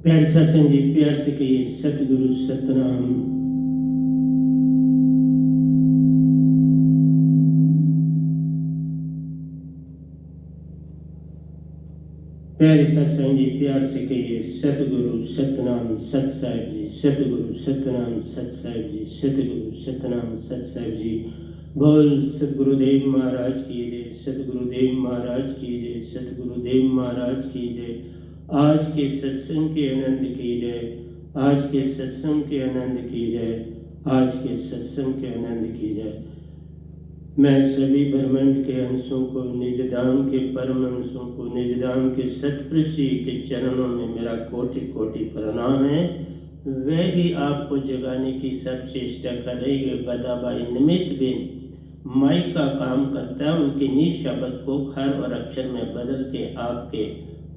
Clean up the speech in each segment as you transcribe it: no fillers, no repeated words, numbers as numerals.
प्यारे सत्संग जी, प्यार से कहिए सतगुरु सतनाम। प्यारे सत्संग जी, प्यार से कहिए सतगुरु सतनाम सत साहिब जी। सतगुरु सतनाम सत साहिब जी। सतगुरु सतनाम सत साहिब जी। बोल सतगुरुदेव महाराज की जय। सतगुरुदेव महाराज की जय। सतगुरुदेव महाराज की जय। आज के सत्संग के आनंद की जय। आज के सत्संग के आनंद की जय। आज के सत्संग के आनंद की जय। मैं सभी ब्रह्मांड के अंशों को, निज धाम के परम अंशों को, निज धाम के सतपुरुष जी के चरणों में मेरा कोटि कोटि प्रणाम है। वह ही आपको जगाने की सब चेष्टा कर रही है। गदाबाई निमित्त बिन माई का काम करता है, उनके निज शब्द को खर और अक्षर में बदल के आपके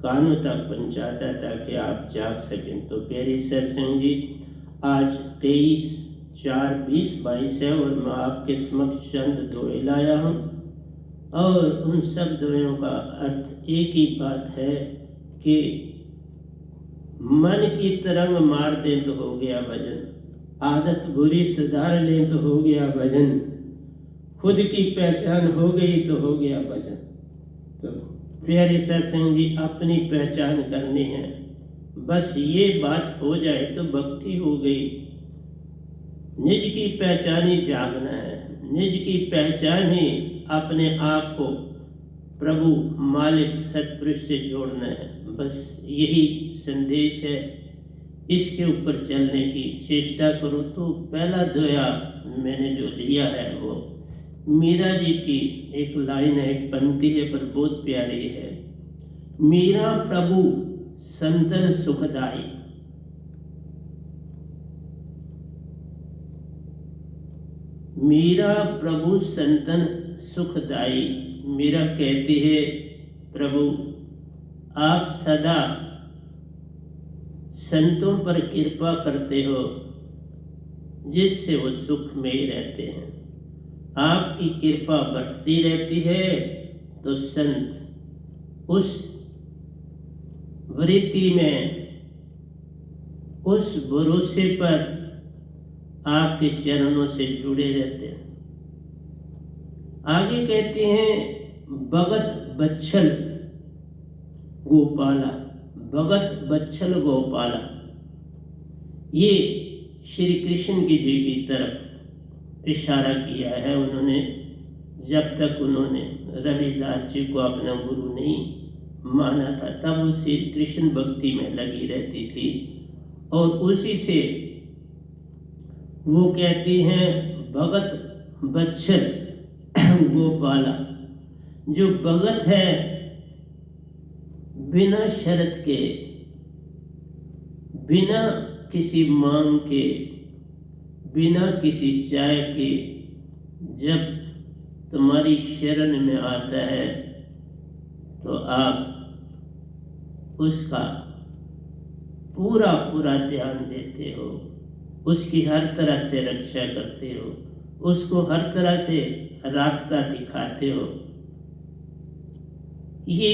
कानों तक पहुँचाता है ताकि आप जाग सकें। तो प्यारी सत्संग जी, आज 23/4/2022 है और मैं आपके समक्ष चंद दोहे लाया हूँ और उन सब दोहों का अर्थ एक ही बात है कि मन की तरंग मार दें तो हो गया भजन, आदत बुरी सुधार लें तो हो गया भजन, खुद की पहचान हो गई तो हो गया भजन। तो प्यारे सत्संग जी, अपनी पहचान करनी है, बस ये बात हो जाए तो भक्ति हो गई। निज की पहचान ही जागना है, निज की पहचान ही अपने आप को प्रभु मालिक सतपुरुष से जोड़ना है। बस यही संदेश है, इसके ऊपर चलने की चेष्टा करो। तो पहला दोहा मैंने जो लिया है वो मीरा जी की एक लाइन है, एक पंक्ति है, पर बहुत प्यारी है। मीरा प्रभु संतन सुखदाई। मीरा प्रभु संतन सुखदाई। मीरा कहती है, प्रभु आप सदा संतों पर कृपा करते हो जिससे वो सुख में ही रहते हैं। आपकी कृपा बरसती रहती है तो संत उस वृत्ति में, उस भरोसे पर आपके चरणों से जुड़े रहते हैं। आगे कहते हैं, भगत बच्छल गोपाला। भगत बच्छल गोपाला, ये श्री कृष्ण की जी की तरफ इशारा किया है उन्होंने। जब तक उन्होंने रविदास जी को अपना गुरु नहीं माना था, तब वो श्री कृष्ण भक्ति में लगी रहती थी और उसी से वो कहती हैं, भगत बच्छल गोपाला। जो भगत है बिना शर्त के, बिना किसी मांग के, बिना किसी चाह के जब तुम्हारी शरण में आता है तो आप उसका पूरा पूरा ध्यान देते हो, उसकी हर तरह से रक्षा करते हो, उसको हर तरह से रास्ता दिखाते हो। ये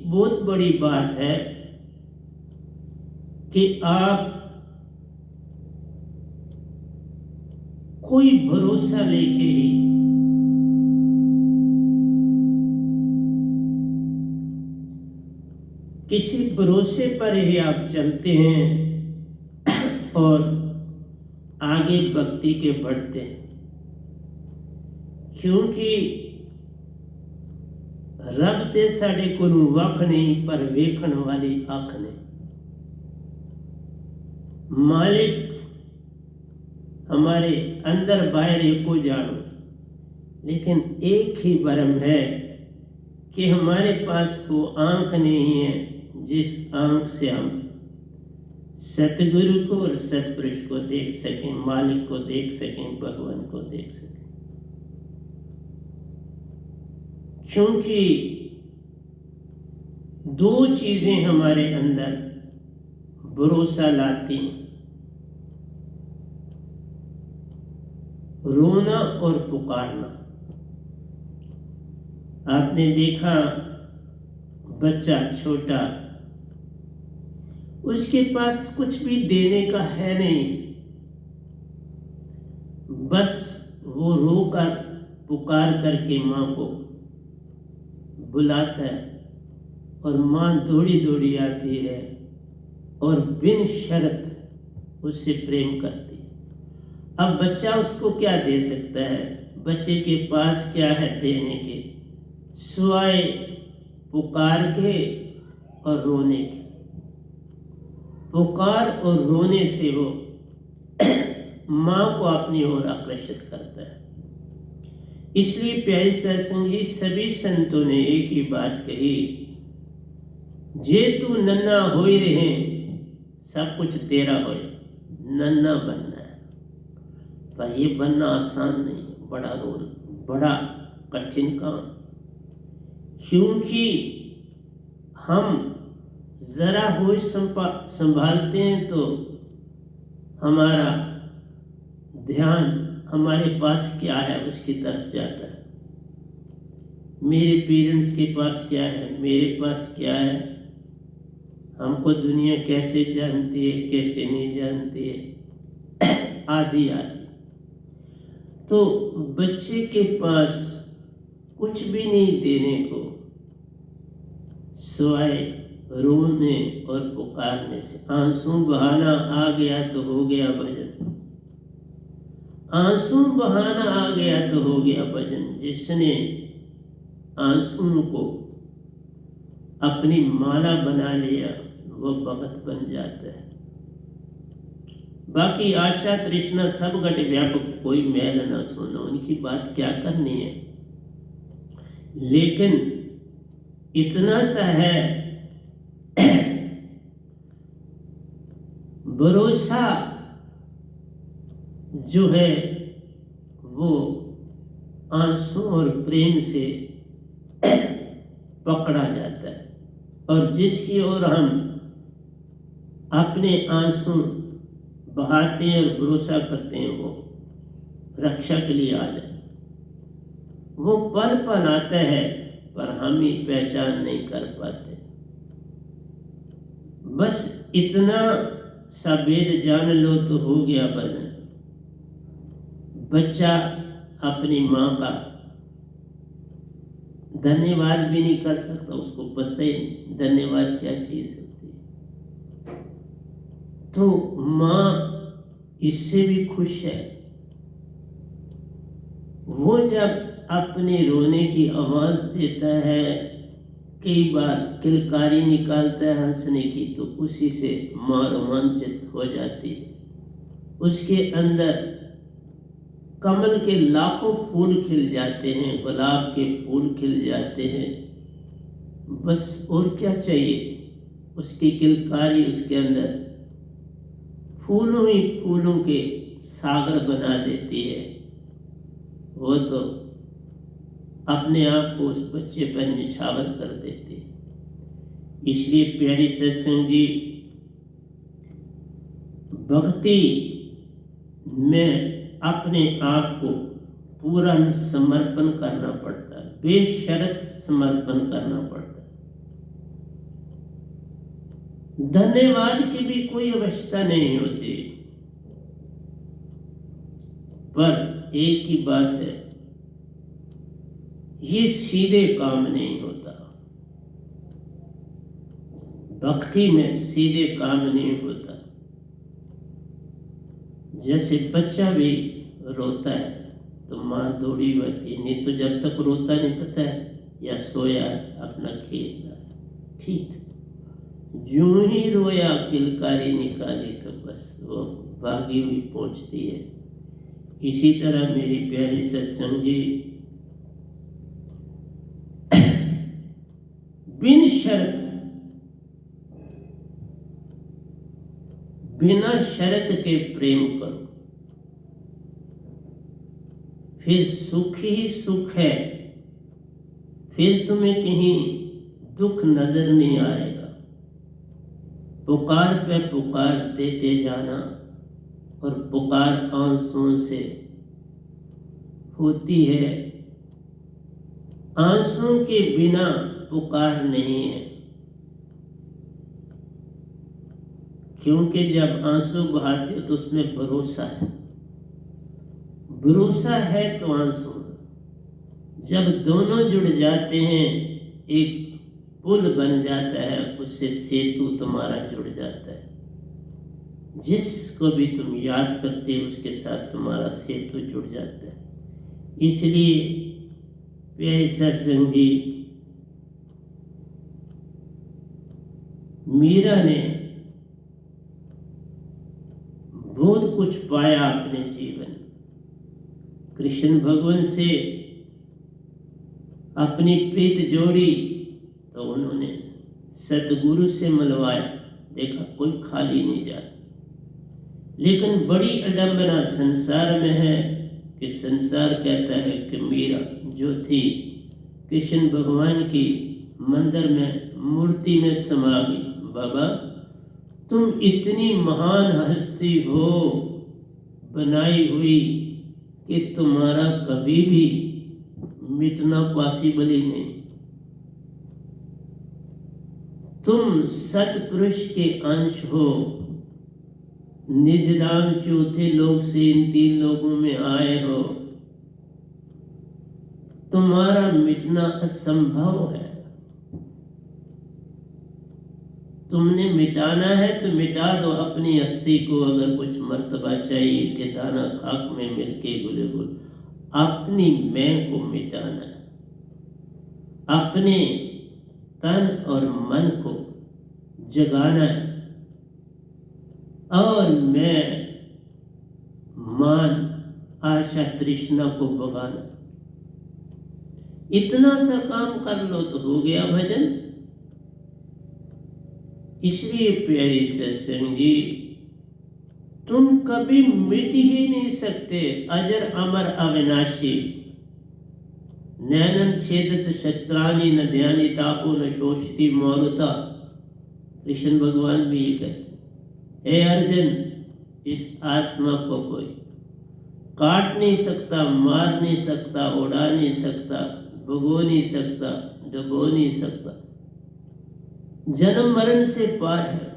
बहुत बड़ी बात है कि आप कोई भरोसा लेके ही किसी भरोसे पर ही आप चलते हैं और आगे भक्ति के बढ़ते हैं, क्योंकि रब ते साडे कोल वख नहीं पर वेखण वाली अख ने। मालिक हमारे अंदर बाहर एको जानो, लेकिन एक ही भरम है कि हमारे पास वो आंख नहीं है जिस आंख से हम सतगुरु को और सतपुरुष को देख सकें, मालिक को देख सकें, भगवान को देख सकें। क्योंकि दो चीजें हमारे अंदर भरोसा लाती हैं, रोना और पुकारना। आपने देखा बच्चा छोटा उसके पास कुछ भी देने का है नहीं, बस वो रोकर पुकार करके माँ को बुलाता है और माँ दौड़ी दौड़ी आती है और बिन शर्त उससे प्रेम करती है। अब बच्चा उसको क्या दे सकता है? बच्चे के पास क्या है देने के, सिवाय पुकार के और रोने के। पुकार और रोने से वो माँ को अपनी ओर आकर्षित करता है। इसलिए प्यारे सत्संग जी, सभी संतों ने एक ही बात कही, जे तू नन्ना हो ही रहे सब कुछ तेरा हो। नन्ना बनना है, पर ये बनना आसान नहीं है, बड़ा रोल, बड़ा कठिन काम। क्योंकि हम जरा होश संभालते हैं तो हमारा ध्यान हमारे पास क्या है उसकी तरफ जाता है। मेरे पेरेंट्स के पास क्या है, मेरे पास क्या है, हमको दुनिया कैसे जानती है, कैसे नहीं जानती है, आदि आदि। तो बच्चे के पास कुछ भी नहीं देने को, सिवाय रोने और पुकारने से। आंसू बहाना आ गया तो हो गया भजन, आंसू बहाना आ गया तो हो गया भजन। जिसने आंसू को अपनी माला बना लिया वो भगत बन जाता है। बाकी आशा तृष्णा सब घट व्यापक, कोई मैल न सुनो, उनकी बात क्या करनी है। लेकिन इतना सा है, भरोसा जो है वो आंसू और प्रेम से पकड़ा जाता है, और जिसकी ओर हम अपने आंसू बहाते हैं और भरोसा करते हैं वो रक्षा के लिए आ जाए। वो पल पल आता है पर हम ही पहचान नहीं कर पाते। बस इतना सा भेद जान लो तो हो गया भजन। बच्चा अपनी माँ का धन्यवाद भी नहीं कर सकता, उसको पता ही नहीं धन्यवाद क्या चीज होती है। तो माँ इससे भी खुश है। वो जब अपने रोने की आवाज देता है, कई बार किलकारी निकालता है हंसने की, तो उसी से माँ रोमांचित हो जाती है। उसके अंदर कमल के लाखों फूल खिल जाते हैं, गुलाब के फूल खिल जाते हैं। बस और क्या चाहिए? उसकी किलकारी उसके अंदर फूलों ही फूलों के सागर बना देती है। वो तो अपने आप को उस बच्चे पर निछावर कर देती है। इसलिए प्यारी सत्संग जी, भक्ति में अपने आप को पूरा समर्पण करना पड़ता है, बेशर्त समर्पण करना पड़ता है। धन्यवाद की भी कोई आवश्यकता नहीं होती, पर एक ही बात है, ये सीधे काम नहीं होता। भक्ति में सीधे काम नहीं होता। जैसे बच्चा भी रोता है तो माँ दौड़ी होती है, नहीं तो जब तक रोता नहीं पता है या सोया अपना खेल रहा है, ठीक। जो ही रोया किलकारी निकाली तो बस वो भागी हुई पहुंचती है। इसी तरह मेरी प्यारी सत्संग जी, बिन शर्त, बिना शर्त के प्रेम करो, फिर सुख ही सुख है, फिर तुम्हें कहीं दुख नजर नहीं आएगा। पुकार पे पुकार देते जाना, और पुकार आंसुओं से होती है। आंसुओं के बिना पुकार नहीं है। क्योंकि जब आंसू बहाते हो तो उसमें भरोसा है, भरोसा है तो आंसू है। जब दोनों जुड़ जाते हैं एक पुल बन जाता है, उससे सेतु तुम्हारा जुड़ जाता है। जिसको भी तुम याद करते हो उसके साथ तुम्हारा सेतु जुड़ जाता है। इसलिए प्यारे सत्संग जी, मीरा ने बहुत कुछ पाया अपने जीवन, कृष्ण भगवान से अपनी प्रीत जोड़ी तो उन्होंने सतगुरु से मिलवाया, देखा कोई खाली नहीं जाता। लेकिन बड़ी अडंबना संसार में है कि संसार कहता है कि मीरा जो थी कृष्ण भगवान की मंदिर में मूर्ति में समा गई। बाबा तुम इतनी महान हस्ती हो बनाई हुई कि तुम्हारा कभी भी मिटना पॉसिबल ही नहीं। तुम सतपुरुष के अंश हो, निज राम चौथे लोग से इन 3 लोगों में आए हो, तुम्हारा मिटना असंभव है। तुमने मिटाना है तो मिटा दो अपनी हस्ती को। अगर कुछ मर्तबा चाहिए कि दाना खाक में मिलके गुले गुल, अपनी मैं को मिटाना है, अपने तन और मन को जगाना है और मैं मान आशा तृष्णा को भगाना। इतना सा काम कर लो तो हो गया भजन। इसलिए प्यारी सत्संग जी, तुम कभी मिट ही नहीं सकते, अजर अमर अविनाशी। नैनन छेदत शस्त्राणी न ध्यानी तापो न शोषती मौरुता। कृष्ण भगवान भी ये कहते, हे अर्जुन, इस आत्मा को कोई काट नहीं सकता, मार नहीं सकता, उड़ा नहीं सकता, भगो नहीं सकता, डुबो नहीं सकता। जन्म मरण से पार है।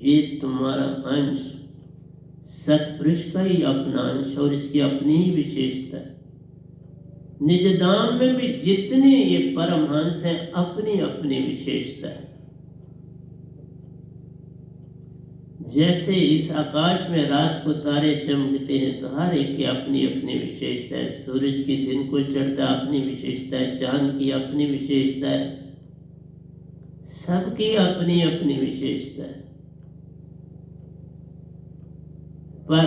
ये तुम्हारा अंश सतपुरुष का ही अपना अंश और इसकी अपनी ही विशेषता है। निज धाम में भी जितने ये परमहंस हैं अपनी अपनी विशेषता है। जैसे इस आकाश में रात को तारे चमकते हैं तो हर एक की अपनी अपनी विशेषता है। सूरज के दिन को चढ़ता अपनी विशेषता है, चांद की अपनी विशेषता है, सबकी अपनी अपनी विशेषता है। पर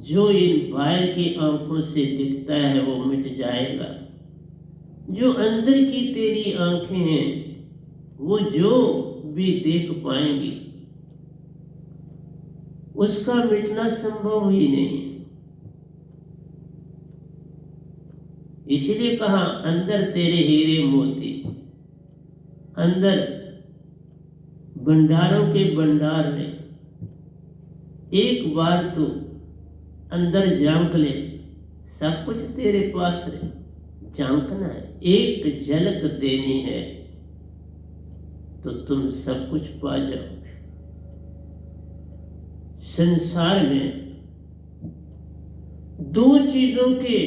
जो इन बाहर की आंखों से दिखता है वो मिट जाएगा। जो अंदर की तेरी आंखें हैं वो जो भी देख पाएंगी उसका मिटना संभव ही नहीं। इसलिए कहा अंदर तेरे हीरे मोती, अंदर भंडारों के भंडार ने। एक बार तो अंदर झांक ले, सब कुछ तेरे पास है। झांकना है, एक झलक देनी है तो तुम सब कुछ पा जाओगे। संसार में 2 चीजों के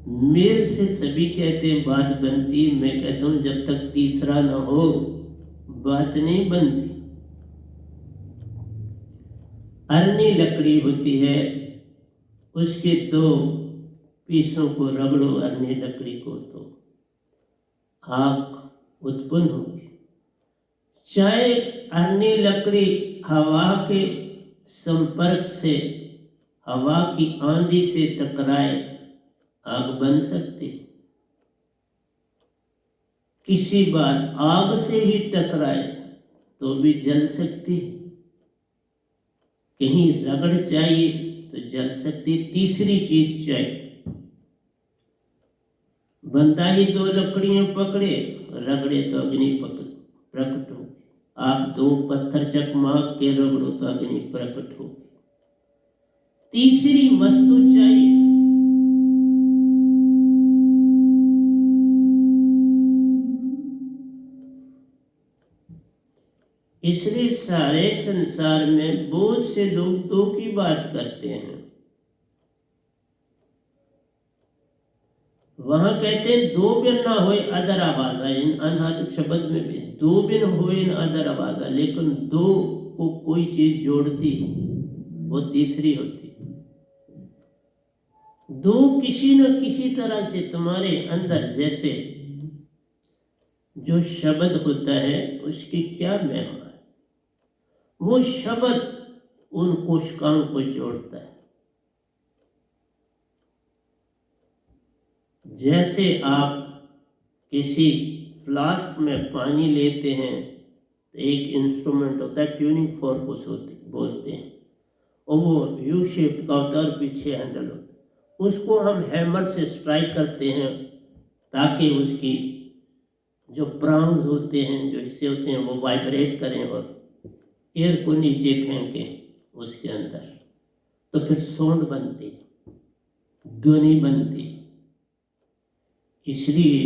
मेल से सभी कहते हैं बात बनती। मैं कहता हूं जब तक तीसरा ना हो बात नहीं बनती। अरनी लकड़ी होती है, उसके 2 पीसों को रगड़ो अरनी लकड़ी को तो आग उत्पन्न होगी। चाहे अरनी लकड़ी हवा के संपर्क से, हवा की आंधी से टकराए, आग बन सकती। किसी बार आग से ही टकराए तो भी जल सकती है। कहीं रगड़ चाहिए तो जल सकती। तीसरी चीज चाहिए। बंदा ही 2 लकड़ियां पकड़े, रगड़े तो अग्नि प्रकट हो। आप 2 पत्थर चकमाक के रगड़ो तो अग्नि प्रकट हो। तीसरी वस्तु चाहिए। इसलिए सारे संसार में बहुत से लोग दो की बात करते हैं। वहां कहते हैं दो बिन ना होए अदर आवाजा, इन अनहद शब्द में भी दो बिन होए इन अदर आवाजा, लेकिन दो को कोई चीज जोड़ती वो तीसरी होती। दो किसी न किसी तरह से तुम्हारे अंदर, जैसे जो शब्द होता है उसकी क्या महिमा है, वो शब्द उन कोशिकाओं को जोड़ता है। जैसे आप किसी फ्लास्क में पानी लेते हैं तो एक इंस्ट्रूमेंट होता है, ट्यूनिंग फोर्क उसे बोलते हैं, और वो यू शेप का होता है और पीछे हैंडल होता है। उसको हम हैमर से स्ट्राइक करते हैं ताकि उसकी जो प्रांग्स होते हैं, जो हिस्से होते हैं, वो वाइब्रेट करें और एयर को नीचे फेंकें उसके अंदर, तो फिर साउंड बनती, ध्वनि बनती। इसलिए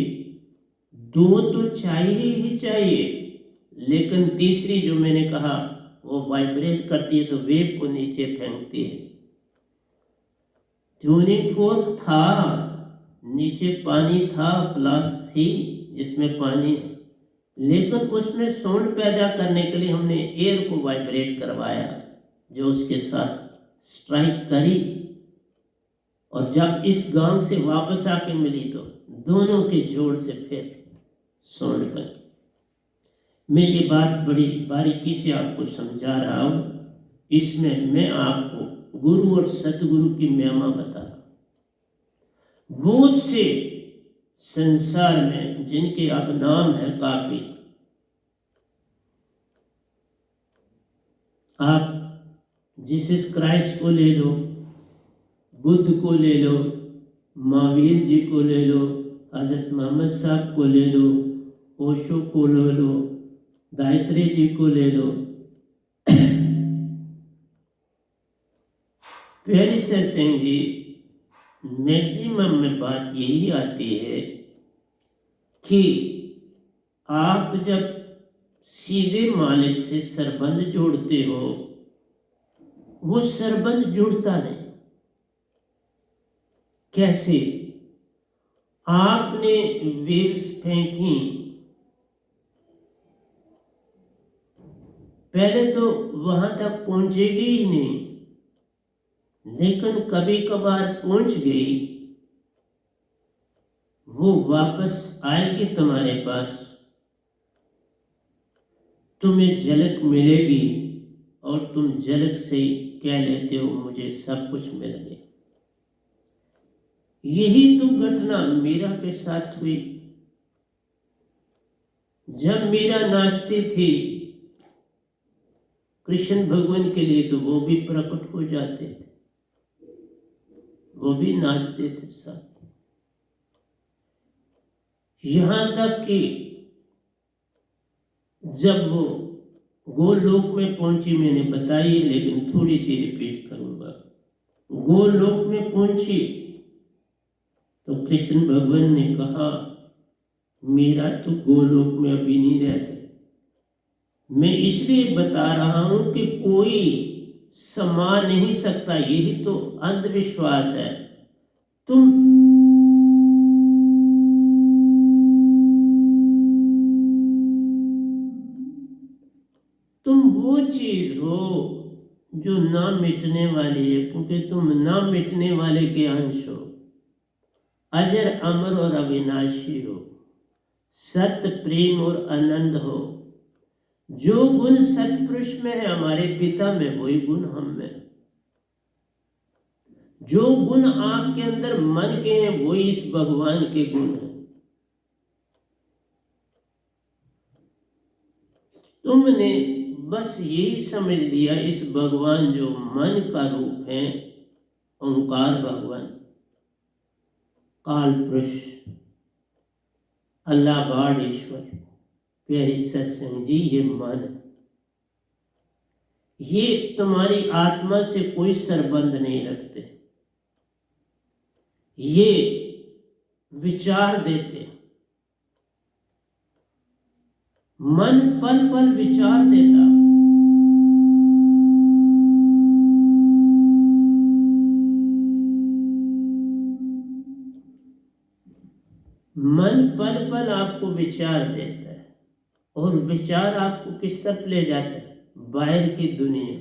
दो तो चाहिए ही चाहिए, लेकिन तीसरी जो मैंने कहा वो वाइब्रेट करती है तो वेव को नीचे फेंकती है। ट्यूनिंग फोर्क था, नीचे पानी था, फ्लास्क थी जिसमें पानी है, लेकिन उसमें साउंड पैदा करने के लिए हमने एयर को वाइब्रेट करवाया जो उसके साथ स्ट्राइक करी, और जब इस गांग से वापस आके मिली तो दोनों के जोड़ से फिर साउंड बनी। मैं ये बात बड़ी बारीकी से आपको समझा रहा हूँ। इसमें मैं आपको गुरु और सतगुरु की महिमा बता रहा हूँ। बहुत से संसार में जिनके अब नाम है काफी, आप जीसस क्राइस्ट को ले लो, बुद्ध को ले लो, महावीर जी को ले लो, हजरत मोहम्मद साहब को ले लो, ओशो को ले लो, गायत्री जी को ले लो, प्यारी सत्संग जी, मैक्सिमम में बात यही आती है कि आप जब सीधे मालिक से सरबंध जोड़ते हो, वो सरबंध जुड़ता नहीं। कैसे? आपने वेव्स फेंकी, पहले तो वहां तक पहुंचेगी ही नहीं, लेकिन कभी कभार पहुंच गई, वो वापस आएगी तुम्हारे पास, तुम्हें झलक मिलेगी और तुम झलक से कह लेते हो मुझे सब कुछ मिल गया। यही तो घटना मीरा के साथ हुई। जब मीरा नाचती थी कृष्ण भगवान के लिए तो वो भी प्रकट हो जाते थे, वो भी नाचते थे साथ। यहां तक कि जब वो गोलोक में पहुंची, मैंने बताई है लेकिन थोड़ी सी रिपीट करूंगा। गोलोक में पहुंची तो कृष्ण भगवान ने कहा मेरा तो गोलोक में अभी नहीं रह सकता। मैं इसलिए बता रहा हूं कि कोई समा नहीं सकता, यही तो अंधविश्वास है। तुम वो चीज हो जो ना मिटने वाली है, क्योंकि तुम ना मिटने वाले के अंश हो, अजर अमर और अविनाशी हो, सत्य प्रेम और आनंद हो। जो गुण सतपुरुष में है हमारे पिता में, वही गुण हम में। जो गुण आपके अंदर मन के हैं वही इस भगवान के गुण हैं। तुमने बस यही समझ लिया इस भगवान जो मन का रूप है, ओंकार भगवान, काल पुरुष, अल्लाह गॉड ईश्वर, प्यारी सत्संग जी, ये मन है। ये तुम्हारी आत्मा से कोई संबंध नहीं रखते, ये विचार देते हैं। मन पल पल विचार देता, मन पल पल आपको विचार देता है और विचार आपको किस तरफ ले जाता है? बाहर की दुनिया।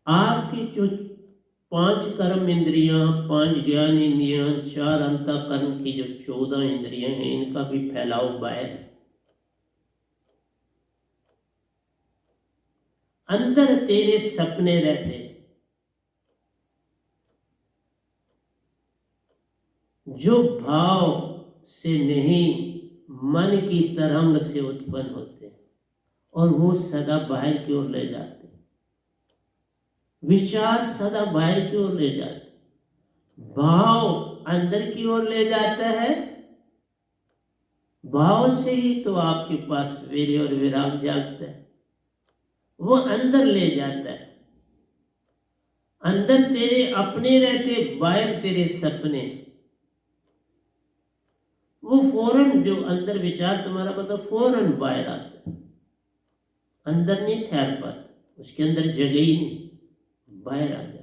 आपकी जो 5 कर्म इंद्रियां, 5 ज्ञान इंद्रियां, 4 अंतःकरण की जो 14 इंद्रियां हैं, इनका भी फैलाव बाहर है। अंदर तेरे सपने रहते हैं जो भाव से नहीं, मन की तरंग से उत्पन्न होते हैं और वो सदा बाहर की ओर ले जाते हैं। विचार सदा बाहर की ओर ले जाते हैं, भाव अंदर की ओर ले जाता है। भाव से ही तो आपके पास वीर्य और विराग जागता है, वो अंदर ले जाता है। अंदर तेरे अपने रहते, बाहर तेरे सपने। वो फौरन जो अंदर विचार तुम्हारा मतलब फौरन बाहर आता है, अंदर नहीं ठहर पाता, उसके अंदर जगह ही नहीं, बाहर आ जाता।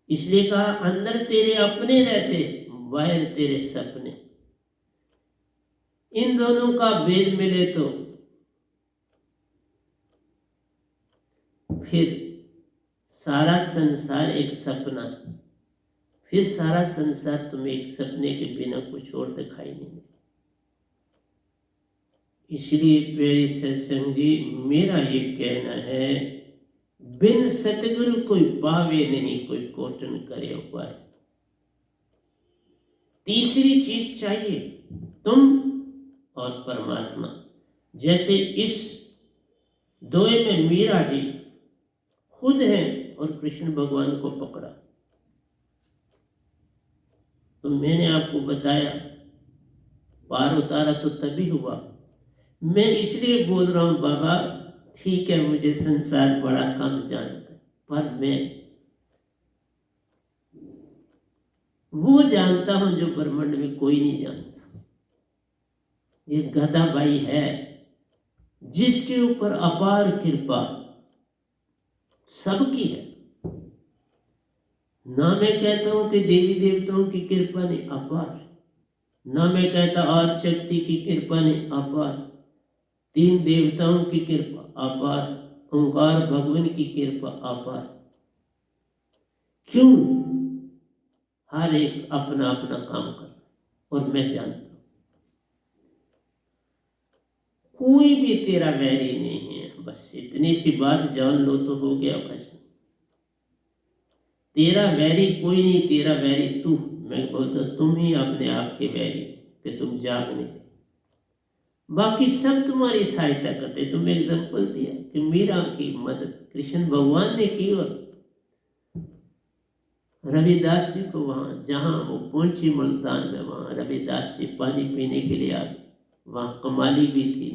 इसलिए कहा अंदर तेरे अपने रहते, बाहर तेरे सपने। इन दोनों का भेद मिले तो फिर सारा संसार एक सपना है, फिर सारा संसार तुम्हें एक सपने के बिना कुछ और दिखाई नहीं देगा। इसलिए प्यारे सत्संग जी, मेरा ये कहना है, बिन सतगुरु कोई पावे नहीं, कोई कोटन करे उपाय। तीसरी चीज चाहिए, तुम और परमात्मा। जैसे इस दोए में मीरा जी खुद हैं और कृष्ण भगवान को पकड़ा। तो मैंने आपको बताया पार उतारा तो तभी हुआ। मैं इसलिए बोल रहा हूं बाबा, ठीक है मुझे संसार बड़ा कम जानता है, पर मैं वो जानता हूं जो ब्रह्मांड में कोई नहीं जानता। ये गधा भाई है जिसके ऊपर अपार कृपा सबकी है। ना मैं कहता हूं कि देवी देवताओं की कृपा नहीं, अपार। ना मैं कहता आदि शक्ति की कृपा नहीं, अपार। 3 देवताओं की कृपा अपार, ओंकार भगवान की कृपा अपार। क्यों? हर एक अपना अपना काम कर और मैं जानता हूं कोई भी तेरा वैरी नहीं है। बस इतनी सी बात जान लो तो हो गया। बस तेरा वैरी कोई नहीं, तेरा वैरी तू। मैं बोलता तुम ही अपने आप के वैरी कि तुम जाग नहीं, बाकी सब तुम्हारी सहायता करते। तुम एग्जाम्पल दिया कि मीरा की मदद कृष्ण भगवान ने की और रविदास जी को वहां जहां वो पहुंची मुल्तान में, वहां रविदास जी पानी पीने के लिए आ गए। वहां कमाली भी थी।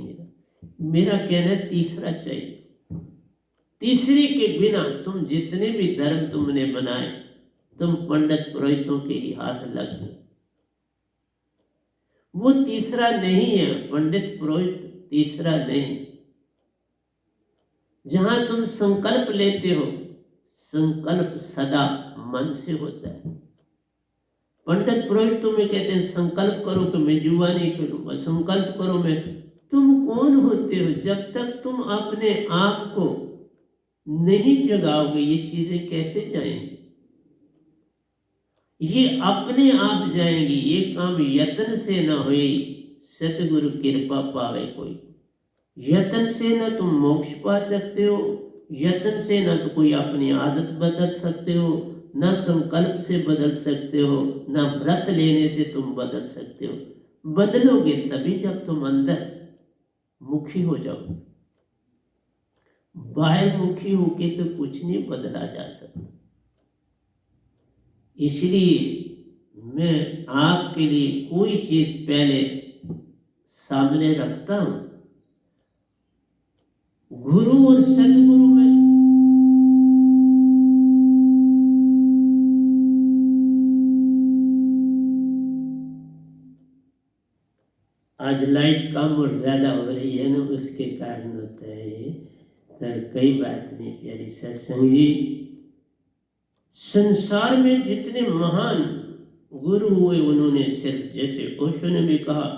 मेरा कहना है तीसरा चाहिए। तीसरे के बिना तुम जितने भी धर्म तुमने बनाए, तुम पंडित पुरोहितों के ही हाथ लग गए। वो तीसरा नहीं है, पंडित पुरोहित तीसरा नहीं। जहां तुम संकल्प लेते हो, संकल्प सदा मन से होता है। पंडित पुरोहित तुम्हें कहते हैं संकल्प करो कि मैं जुआ नहीं खेलूंगा, संकल्प करो मैं। तुम कौन होते हो? जब तक तुम अपने आप को नहीं जगाओगे ये चीजें कैसे जाएंगी? ये अपने आप जाएंगी। ये काम यत्न से न होए, सतगुरु कृपा पावे कोई। यत्न से न तुम मोक्ष पा सकते हो, यत्न से न तो कोई अपनी आदत बदल सकते हो, न संकल्प से बदल सकते हो, न व्रत लेने से तुम बदल सकते हो। बदलोगे तभी जब तुम अंदर मुखी हो जाओ। बाहर मुखी होके तो कुछ नहीं बदला जा सकता। इसलिए मैं आपके लिए कोई चीज पहले सामने रखता हूं, गुरु और सतगुरु में। आज लाइट कम और ज़्यादा हो रही है ना, उसके कारण होता है ये। तो कोई बात नहीं प्यारी सत्संग जी। संसार में जितने महान गुरु हुए उन्होंने सिर्फ, जैसे ओशो ने भी कहा,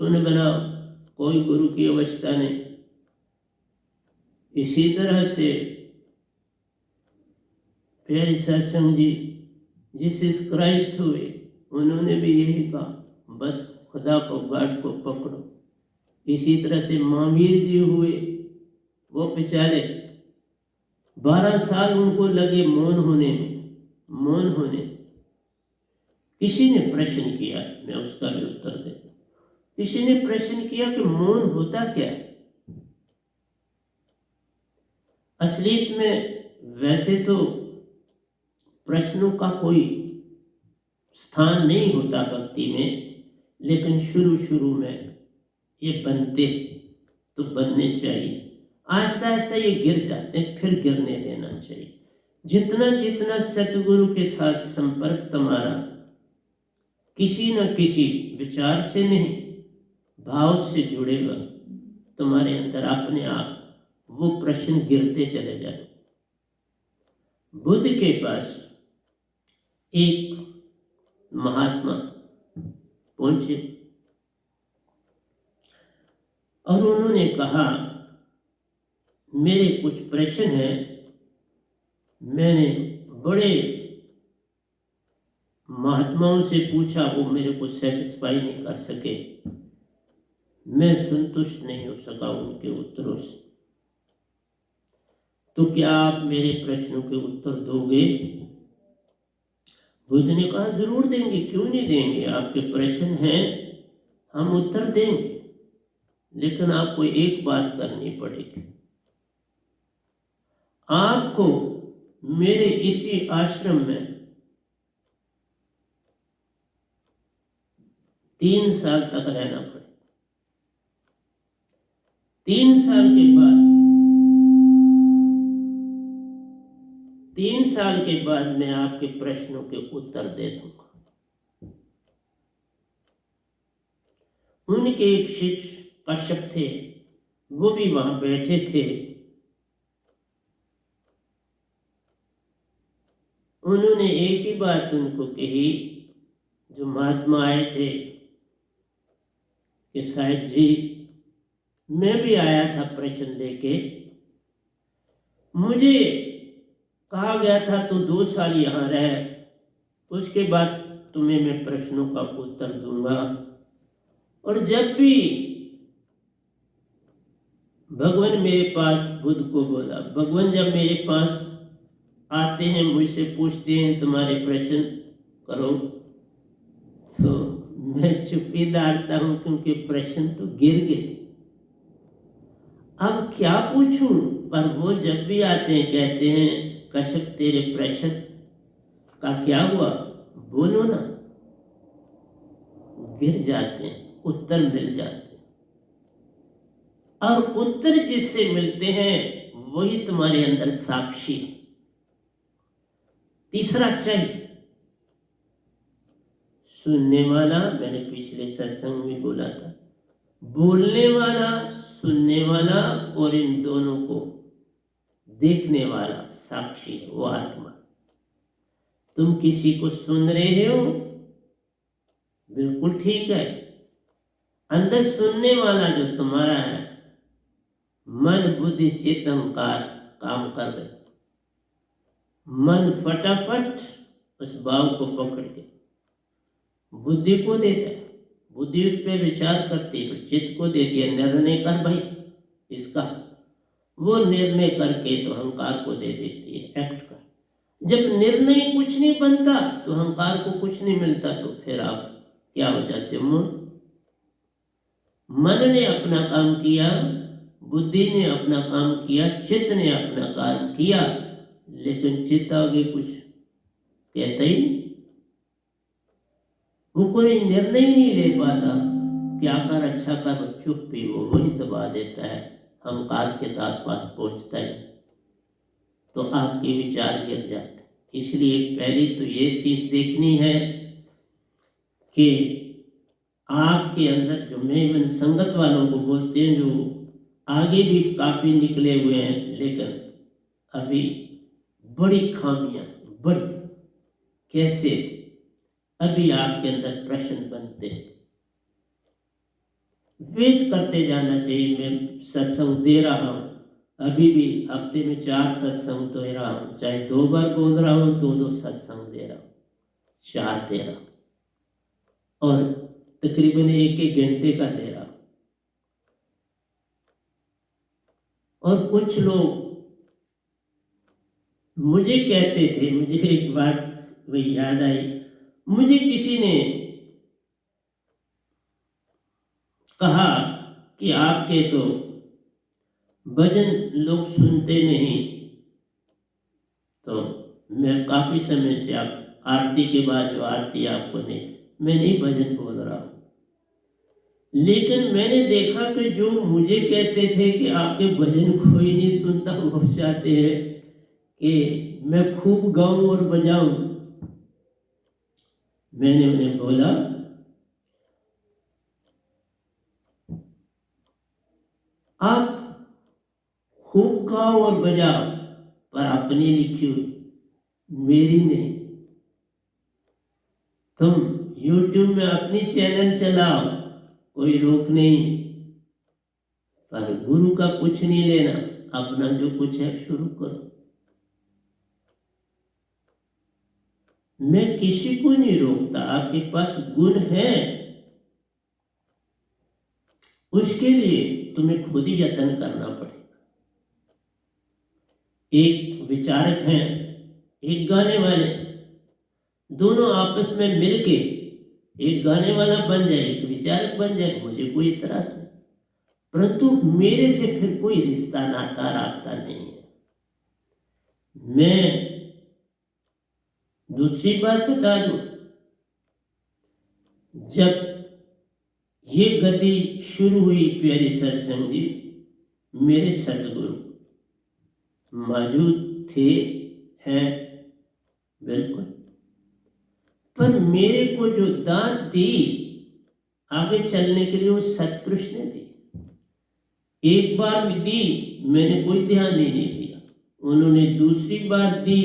सुन बना कोई गुरु की अवस्था नहीं। इसी तरह से प्यारे सत्संग जी जीसस क्राइस्ट हुए, उन्होंने भी यही कहा, बस खुदा को, गॉड को पकड़ो। इसी तरह से महावीर जी हुए, वो बेचारे 12 साल उनको लगे मौन होने में, मौन होने। किसी ने प्रश्न किया, मैं उसका भी उत्तर देता हूं। किसी ने प्रश्न किया कि मौन होता क्या है। असलियत में वैसे तो प्रश्नों का कोई स्थान नहीं होता भक्ति में, लेकिन शुरू शुरू में ये बनते तो बनने चाहिए। आहिस्ता आहिस्ता ये गिर जाते हैं, फिर गिरने देना चाहिए। जितना जितना सतगुरु के साथ संपर्क तुम्हारा किसी न किसी विचार से नहीं, भाव से जुड़ेगा, तुम्हारे अंदर अपने आप वो प्रश्न गिरते चले जाए। बुद्ध के पास एक महात्मा पहुंचे और उन्होंने कहा, मेरे कुछ प्रश्न हैं, मैंने बड़े महात्माओं से पूछा, वो मेरे को सेटिस्फाई नहीं कर सके, मैं संतुष्ट नहीं हो सका उनके उत्तरों से। तो क्या आप मेरे प्रश्नों के उत्तर दोगे? बुद्ध ने कहा, जरूर देंगे, क्यों नहीं देंगे। आपके प्रश्न हैं, हम उत्तर देंगे, लेकिन आपको एक बात करनी पड़ेगी। आपको मेरे इसी आश्रम में 3 साल तक रहना पड़े। 3 साल के बाद 3 साल के बाद मैं आपके प्रश्नों के उत्तर दे दूंगा। उनके एक शिष्य कश्यप थे, वो भी वहां बैठे थे। उन्होंने एक ही बात उनको कही, जो महात्मा आए थे, कि साहिब जी, मैं भी आया था प्रश्न लेके, मुझे कहा गया था तो 2 साल यहाँ रहे, उसके बाद तुम्हें मैं प्रश्नों का उत्तर दूंगा। और जब भी भगवान मेरे पास, बुद्ध को बोला, भगवान जब मेरे पास आते हैं, मुझसे पूछते हैं तुम्हारे प्रश्न करो, तो मैं चुप्पी डालता हूं, क्योंकि प्रश्न तो गिर गए, अब क्या पूछूं। पर वो जब भी आते हैं कहते हैं, कश्यप तेरे प्रश्न का क्या हुआ, बोलो ना। गिर जाते हैं, उत्तर मिल जाते हैं। और उत्तर जिससे मिलते हैं वही तुम्हारे अंदर साक्षी है। तीसरा चाहिए सुनने वाला, मैंने पिछले सत्संग में बोला था, बोलने वाला, सुनने वाला, और इन दोनों को देखने वाला साक्षी है, वो आत्मा। तुम किसी को सुन रहे हो, बिल्कुल ठीक है, अंदर सुनने वाला जो तुम्हारा है, मन बुद्धि चित्त अहंकार काम कर रहे, मन फटाफट उस भाव को पकड़ के बुद्धि को देता है, बुद्धि उस पर विचार करती है, उस चित्त को देती है, निर्णय कर भाई इसका, वो निर्णय करके तो अहंकार को दे देती है, एक्ट कर। जब निर्णय कुछ नहीं बनता तो अहंकार को कुछ नहीं मिलता, तो फिर आप क्या हो जाते हो, मन ने अपना काम किया, बुद्धि ने अपना काम किया, चित्त ने अपना काम किया, लेकिन चित्त आगे कुछ कहता ही नहीं, वो कोई निर्णय नहीं ले पाता, क्या कर, अच्छा कर, चुप भी वो वही दबा देता है, अहंकार के पास पहुंचता है, तो आपके विचार गिर जाते। इसलिए पहली तो ये चीज देखनी है कि आपके अंदर जो मैं संगत वालों को बोलते हैं जो आगे भी काफ़ी निकले हुए हैं, लेकिन अभी बड़ी खामियां, बड़ी, कैसे अभी आपके अंदर प्रश्न बनते हैं। वेट करते जाना चाहिए। मैं सत्संग दे रहा हूँ, अभी भी हफ्ते में 4 सत्संग दे रहा हूँ, चाहे 2 बार बोल रहा हूँ, 2 सत्संग दे रहा हूँ, 4 दे रहा हूँ, और तकरीबन 1-1 घंटे का दे रहा हूँ। और कुछ लोग मुझे कहते थे, मुझे एक बात वही याद आई, मुझे किसी ने कहा कि आपके तो भजन लोग सुनते नहीं। तो मैं काफ़ी समय से, आप आरती के बाद जो आरती आपको नहीं, मैं नहीं भजन बोल रहा हूँ, लेकिन मैंने देखा कि जो मुझे कहते थे कि आपके भजन कोई नहीं सुनता, वो चाहते हैं कि मैं खूब गाऊं और बजाऊं। मैंने उन्हें बोला, आप खूब गाओ और बजाओ, पर अपनी लिखी हुई, मेरी नहीं। तुम YouTube में अपनी चैनल चलाओ, कोई रोक नहीं, पर गुरु का कुछ नहीं लेना, अपना जो कुछ है शुरू करो। मैं किसी को नहीं रोकता, आपके पास गुण है, उसके लिए तुम्हें खुद ही यत्न करना पड़ेगा। एक विचारक हैं, एक गाने वाले, दोनों आपस में मिलके एक गाने वाला बन जाए, एक विचारक बन जाए, मुझे कोई इतराज नहीं, परंतु मेरे से फिर कोई रिश्ता नाता रास्ता नहीं है। मैं दूसरी बात बता दूं, जब ये गद्दी शुरू हुई प्यारी सत्संग जी, मेरे सतगुरु मौजूद थे, हैं, बिल्कुल, पर मेरे को जो दात दी आगे चलने के लिए, वो सतपुरुष ने दी। एक बार भी दी, मैंने कोई ध्यान ही नहीं दिया, उन्होंने दूसरी बार दी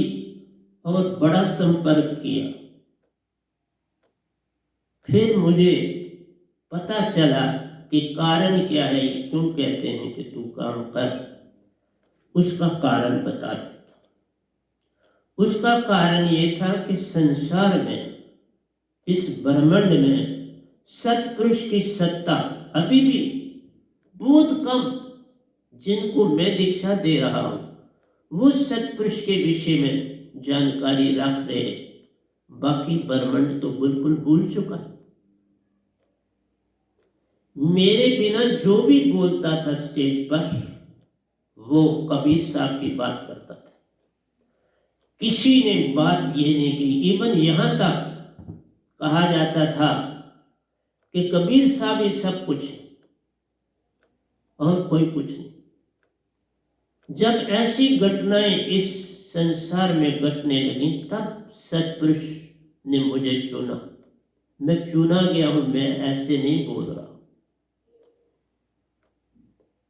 और बड़ा संपर्क किया। फिर मुझे पता चला कि कारण क्या है, क्यों कहते हैं कि तू काम कर, उसका कारण बता देता। उसका कारण ये था कि संसार में, इस ब्रह्मांड में सतपुरुष की सत्ता अभी भी बहुत कम, जिनको मैं दीक्षा दे रहा हूं, वो सतपुरुष के विषय में जानकारी रख रहे, बाकी ब्रह्मांड तो बिल्कुल भूल चुका है। मेरे बिना जो भी बोलता था स्टेज पर, वो कबीर साहब की बात करता था, किसी ने बात ये नहीं की। इवन यहां तक कहा जाता था कि कबीर साहब ही सब कुछ है और कोई कुछ नहीं। जब ऐसी घटनाएं इस संसार में घटने लगी, तब सतपुरुष ने मुझे चुना। मैं चुना गया हूं, मैं ऐसे नहीं बोल रहा हूं।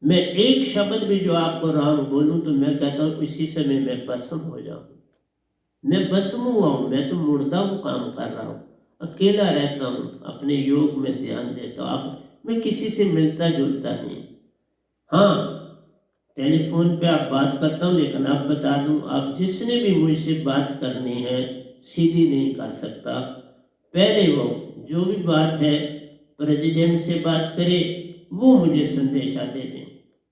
मैं एक शब्द भी जो आपको राम बोलूं तो मैं कहता हूं इसी समय मैं भस्म हो जाऊं। मैं भस्म हुआ हूं, मैं तो मुर्दा हूं, काम कर रहा हूं, अकेला रहता हूं, अपने योग में ध्यान देता हूं। अब मैं किसी से मिलता जुलता नहीं। हाँ, टेलीफोन पे आप बात करता हूँ, लेकिन आप बता दूं, आप जिसने भी मुझसे बात करनी है सीधी नहीं कर सकता। पहले वो जो भी बात है प्रेसिडेंट से बात करे, वो मुझे संदेशा दे दें।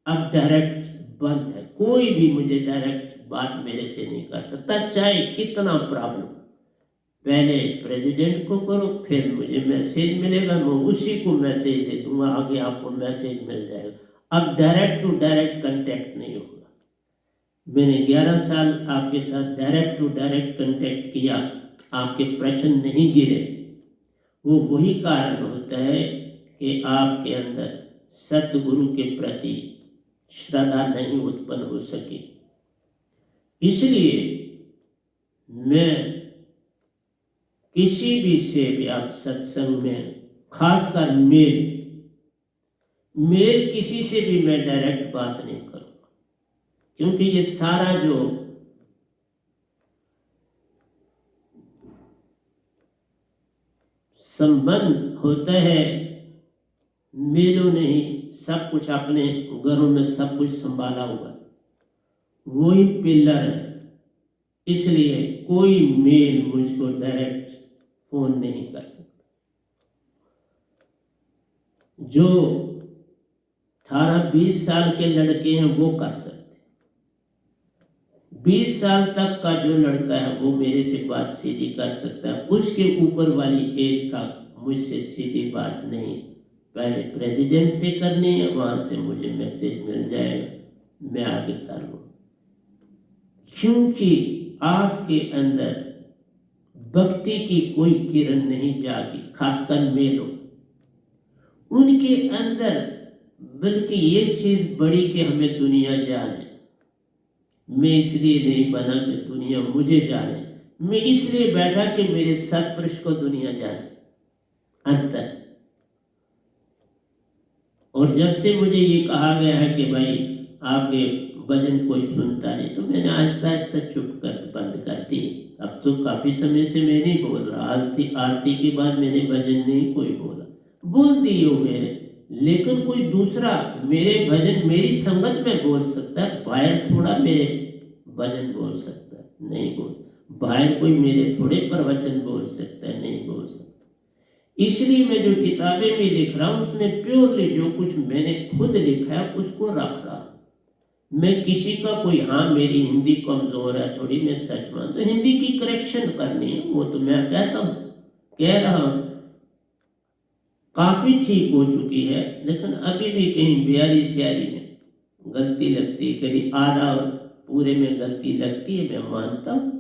अब डायरेक्ट बंद है, कोई भी मुझे डायरेक्ट बात मेरे से नहीं कर सकता, चाहे कितना प्रॉब्लम। पहले प्रेसिडेंट को करो, फिर मुझे मैसेज मिलेगा, मैं उसी को मैसेज दे दूंगा, आगे आपको मैसेज मिल जाएगा। अब डायरेक्ट टू डायरेक्ट कांटेक्ट नहीं होगा। मैंने 11 साल आपके साथ डायरेक्ट टू डायरेक्ट कांटेक्ट किया, आपके प्रश्न नहीं गिरे। वो वही कारण होता है कि आपके अंदर सतगुरु के प्रति श्रद्धा नहीं उत्पन्न हो सकी। इसलिए मैं किसी भी से भी, आप सत्संग में खासकर मेल मेल किसी से भी मैं डायरेक्ट बात नहीं करूँगा, क्योंकि ये सारा जो संबंध होता है मेलों ने ही सब कुछ अपने घरों में सब कुछ संभाला हुआ है, वही पिलर है। इसलिए कोई मेल मुझको डायरेक्ट फोन नहीं कर सकता। जो 18-20 साल के लड़के हैं वो कर सकते, 20 साल तक का जो लड़का है वो मेरे से बात सीधी कर सकता है। उसके ऊपर वाली एज का मुझसे सीधी बात नहीं, पहले प्रेसिडेंट से करनी है, वहां से मुझे मैसेज मिल जाएगा, मैं आगे कर लूँ। क्योंकि आपके अंदर भक्ति की कोई किरण नहीं जागी, खासकर मेलों उनके अंदर, बल्कि ये चीज बड़ी कि हमें दुनिया जाने। मैं इसलिए नहीं बना कि दुनिया मुझे जाने, मैं इसलिए बैठा कि मेरे सत्पुरुष को दुनिया जाने अंतर। और जब से मुझे ये कहा गया है कि भाई आपके भजन कोई सुनता नहीं, तो मैंने आहिस्ता आहिस्ता चुप कर बंद कर दी। अब तो काफी समय से मैं नहीं बोल रहा, आरती के बाद मैंने भजन नहीं कोई बोला, बोल दिए हुए हैं, लेकिन कोई दूसरा मेरे भजन मेरी संगत में बोल सकता है, बाहर थोड़ा मेरे भजन बोल सकता है, नहीं बोल सकता। बाहर कोई मेरे थोड़े प्रवचन बोल सकता है, नहीं बोल सकता। इसलिए मैं जो किताबें में लिख रहा हूँ उसमें प्योरली जो कुछ मैंने खुद लिखा है उसको रख रहा हूँ। मैं किसी का कोई, हाँ मेरी हिंदी कमजोर है थोड़ी, मैं सच मानता हूँ, हिंदी की करेक्शन करनी है, वो तो मैं कहता हूँ, कह रहा हूँ काफी ठीक हो चुकी है, लेकिन अभी भी कहीं बिहारी सियारी में गलती लगती है, कभी आधा और पूरे में गलती लगती है, मैं मानता हूँ,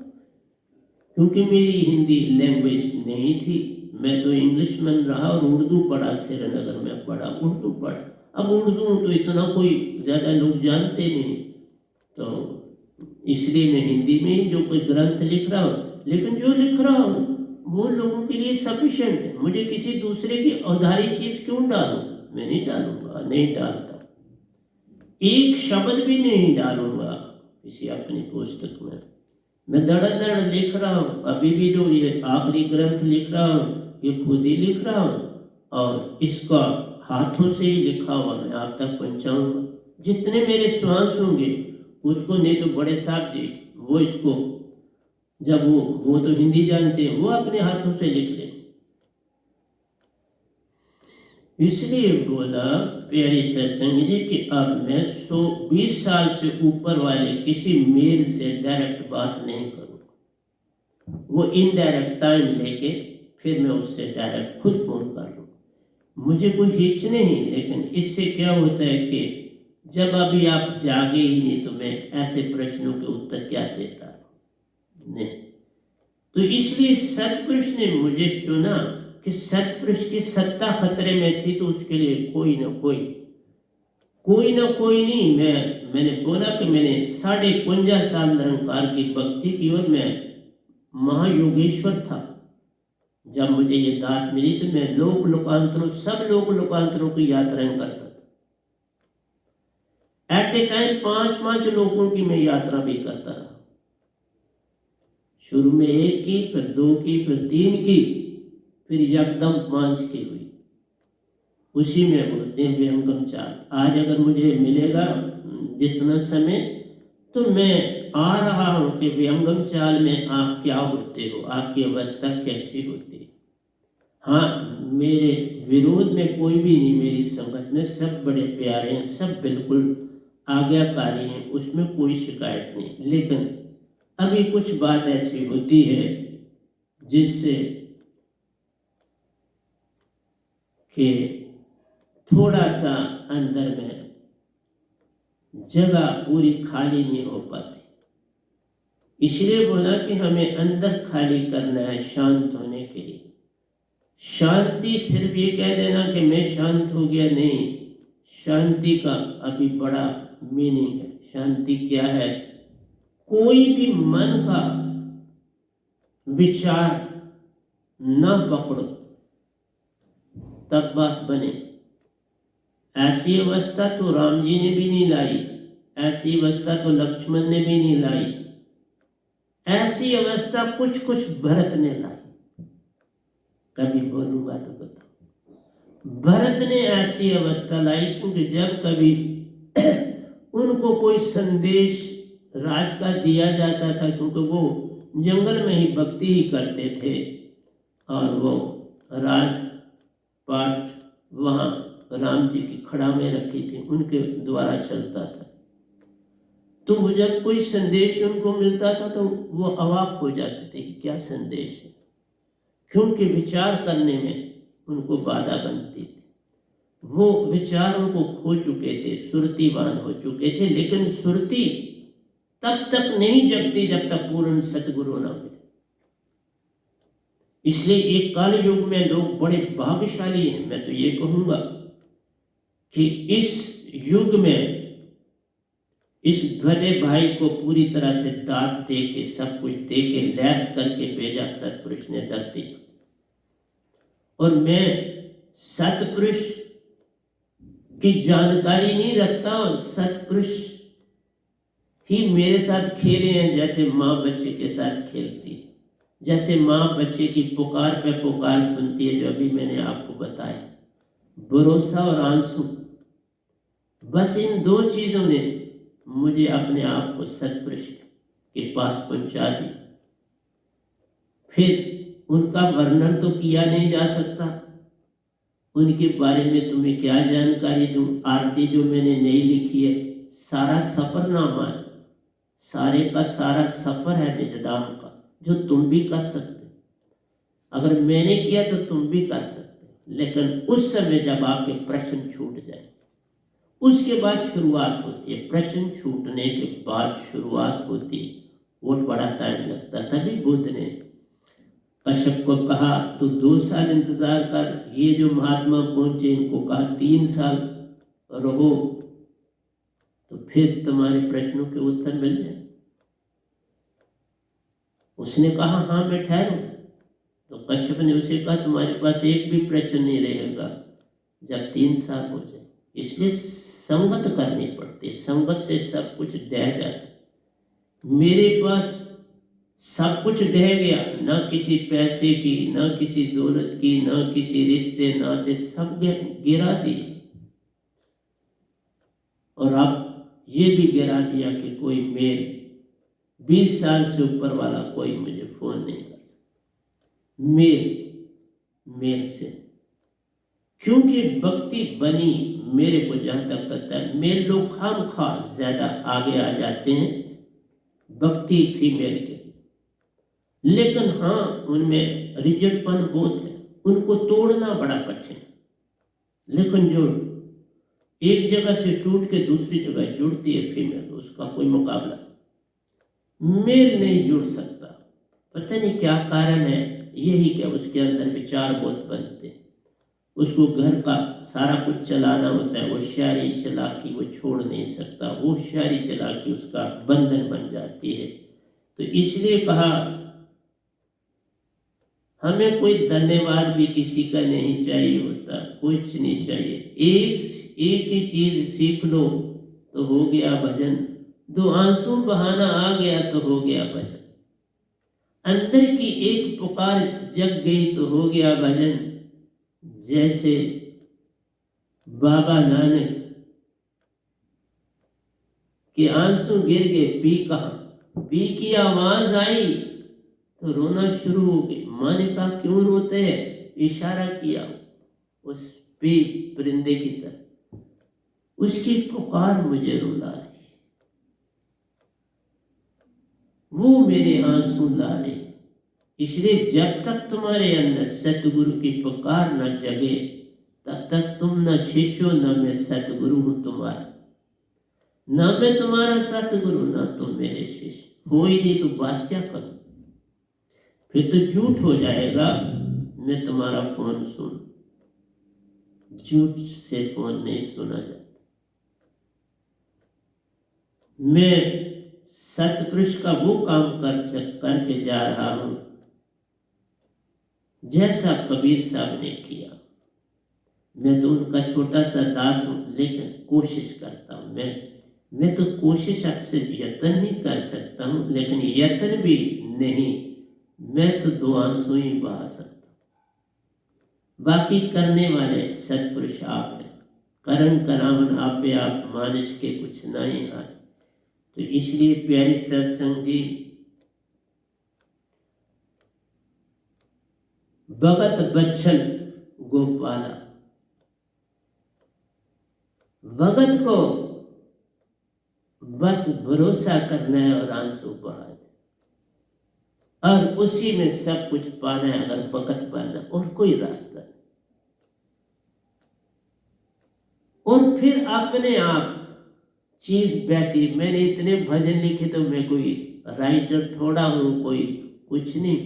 क्योंकि मेरी हिंदी लैंग्वेज नहीं थी। मैं तो इंग्लिश में रहा और उर्दू पढ़ा, श्रीनगर में पढ़ा, उर्दू पढ़ा। अब उर्दू तो इतना कोई ज़्यादा लोग जानते नहीं, तो इसलिए मैं हिंदी में ही जो कोई ग्रंथ लिख रहा हूँ, लेकिन जो लिख रहा हूँ वो लोगों के लिए सफिशिएंट है। मुझे किसी दूसरे की उधारी चीज़ क्यों डालूँ? मैं नहीं डालूंगा, नहीं डालता, एक शब्द भी नहीं डालूंगा किसी अपनी पुस्तक में। मैं धड़ाधड़ लिख रहा हूँ, अभी भी जो ये आखिरी ग्रंथ लिख रहा हूँ ये खुद ही लिख रहा हूँ, और इसका हाथों से ही लिखा हुआ मैं आप तक पहुँचाऊँगा। जितने मेरे श्वास होंगे उसको, नहीं तो बड़े साहब जी वो इसको, जब वो तो हिंदी जानते हैं, वो अपने हाथों से लिख लें। इसलिए बोला प्यारी सत्संग जी कि अब मैं 120 साल से ऊपर वाले किसी मेल से डायरेक्ट बात नहीं करूँगा, वो इनडायरेक्ट टाइम लेके फिर मैं उससे डायरेक्ट खुद फोन कर लूँ, मुझे कोई हिच नहीं। लेकिन इससे क्या होता है कि जब अभी आप जागे ही नहीं तो मैं ऐसे प्रश्नों के उत्तर क्या देता नहीं। तो इसलिए सतपुरुष ने मुझे चुना कि सतपुरुष की सत्ता खतरे में थी, तो उसके लिए कोई ना कोई नहीं। मैंने बोला कि मैंने 55.5 साल निरंकार की भक्ति की और मैं महायोगेश्वर था। जब मुझे ये दात मिली तो मैं सब लोक लोकांतरों की यात्राएं करता था। एट ए टाइम 5 लोगों की मैं यात्रा भी करता रहा। शुरू में 1 की, फिर 2 की, फिर 3 की, फिर एकदम 5 की हुई। उसी में बोलते हैं विहंगम चाल। आज अगर मुझे मिलेगा जितना समय, तो मैं आ रहा हूँ कि विहंगम चाल में आप क्या होते हो, आपकी अवस्था कैसी होती है। हाँ, मेरे विरोध में कोई भी नहीं, मेरी संगत में सब बड़े प्यारे हैं, सब बिल्कुल आज्ञाकारी हैं, उसमें कोई शिकायत नहीं। लेकिन अभी कुछ बात ऐसी होती है जिससे कि थोड़ा सा अंदर में जगह पूरी खाली नहीं हो पाती। इसलिए बोला कि हमें अंदर खाली करना है शांत होने के लिए। शांति सिर्फ ये कह देना कि मैं शांत हो गया, नहीं। शांति का अभी बड़ा मीनिंग है। शांति क्या है? कोई भी मन का विचार न पकड़ो, तब बात बने। ऐसी अवस्था तो राम जी ने भी नहीं लाई, ऐसी अवस्था तो लक्ष्मण ने भी नहीं लाई, ऐसी अवस्था कुछ कुछ भरत ने लाई। कभी बोलूंगा तो बताओ, भरत ने ऐसी अवस्था लाई, क्योंकि जब कभी उनको कोई संदेश राज का दिया जाता था, क्योंकि वो जंगल में ही भक्ति ही करते थे और वो राज पाठ वहाँ राम जी की खड़ा में रखी थी, उनके द्वारा चलता था। तो वो जब कोई संदेश उनको मिलता था तो वो अवाक हो जाते थे कि क्या संदेश है, क्योंकि विचार करने में उनको बाधा बनती थी। वो विचार उनको खो चुके थे, सुरतिवान हो चुके थे, लेकिन सुरति तब तक नहीं जगती जब तक पूर्ण सतगुरु न मिले। इसलिए एक काल युग में लोग बड़े भाग्यशाली हैं। मैं तो ये कहूंगा कि इस युग में इस गधे भाई को पूरी तरह से दांत दे के, सब कुछ दे के, लैस करके भेजा सतपुरुष ने धरती। और मैं सतपुरुष की जानकारी नहीं रखता, और सतपुरुष ही मेरे साथ खेले हैं, जैसे माँ बच्चे के साथ खेलती है, जैसे माँ बच्चे की पुकार पे पुकार सुनती है, जो अभी मैंने आपको बताया। भरोसा और आंसू, बस इन दो चीजों ने मुझे अपने आप को सतपुरुष के पास पहुंचा दिया। फिर उनका वर्णन तो किया नहीं जा सकता, उनके बारे में तुम्हें क्या जानकारी दूं। आरती जो मैंने नहीं लिखी है, सारा सफरनामा है, सारे का सारा सफर है निजधाम का, जो तुम भी कर सकते। अगर मैंने किया तो तुम भी कर सकते, लेकिन उस समय जब आपके प्रश्न छूट जाए, उसके बाद शुरुआत होती है। प्रश्न छूटने के बाद शुरुआत होती है, वो बड़ा टाइम लगता। तभी बुद्ध ने कश्यप को कहा तो 2 साल इंतजार कर। ये जो महात्मा पहुंचे, इनको कहा 3 साल रहो, तो फिर तुम्हारे प्रश्नों के उत्तर मिल जाए। उसने कहा हाँ मैं ठहरूं। तो कश्यप ने उसे कहा तुम्हारे पास एक भी प्रश्न नहीं रहेगा जब 3 साल हो जाए। इसलिए संगत करनी पड़ती है, संगत से सब कुछ ढह जाता है। मेरे पास सब कुछ ढह गया, ना किसी पैसे की, ना किसी दौलत की, ना किसी रिश्ते नाते, सब गिरा दिए। और अब ये भी गिरा दिया कि कोई मेल 20 साल से ऊपर वाला कोई मुझे फोन नहीं कर सकता, मेल से। क्योंकि भक्ति बनी, मेरे को जहां तक पता है, मेल लोग खामखा ज्यादा आगे आ जाते हैं भक्ति फीमेल के, लेकिन हाँ उनमें रिजिडपन बहुत है, उनको तोड़ना बड़ा कठिन है। लेकिन जो एक जगह से टूट के दूसरी जगह जुड़ती है फीमेल, उसका कोई मुकाबला, मेल नहीं जुड़ सकता। पता नहीं क्या कारण है, यही क्या उसके अंदर विचार बहुत बनते हैं, उसको घर का सारा कुछ चलाना होता है, होशियारी चालाकी वो छोड़ नहीं सकता, होशियारी चालाकी उसका बंधन बन जाती है। तो इसलिए कहा हमें कोई धन्यवाद भी किसी का नहीं चाहिए होता, कुछ नहीं चाहिए। एक ही चीज सीख लो तो हो गया भजन, 2 आंसू बहाना आ गया तो हो गया भजन, अंदर की एक पुकार जग गई तो हो गया भजन। जैसे बाबा नानक के आंसू गिर गए, पी कहा, पी की आवाज आई तो रोना शुरू हो गई। माँ ने कहा क्यों रोते हैं, इशारा किया उस पी परिंदे की तरफ, उसकी पुकार मुझे रुला रही, वो मेरे आंसू ला रहे। इसलिए जब तक तुम्हारे अंदर सतगुरु की पुकार न जगे, तब तक तुम न शिष्य हो, न मैं सतगुरु हूं तुम्हारा, न मैं तुम्हारा सतगुरु, न तुम मेरे शिष्य हो ही नहीं, तो बात क्या करूं, फिर तो झूठ हो जाएगा। मैं तुम्हारा फोन सुन, झूठ से फोन नहीं सुना जाता। मैं सतपुरुष का वो काम करके जा रहा हूं जैसा कबीर साहब ने किया। मैं तो उनका छोटा सा दास हूँ, लेकिन कोशिश करता हूँ। मैं तो कोशिश आपसे यत्न ही कर सकता हूँ, लेकिन यत्न भी नहीं, मैं तो 2 आंसू ही बहा सकता हूँ। बाकी करने वाले सत्पुरुष आप हैं। करण करावन आपे आप, मानुष के कुछ नहीं आए। तो इसलिए प्यारी सत्संग जी, भगत बच्छल गोपाला, भगत को बस भरोसा करना है और आंसू बहाना, और उसी में सब कुछ पाना है अगर भगत बनना, और कोई रास्ता नहीं। और फिर अपने आप चीज बहती। मैंने इतने भजन लिखे तो मैं कोई राइटर थोड़ा हूं, कोई कुछ नहीं,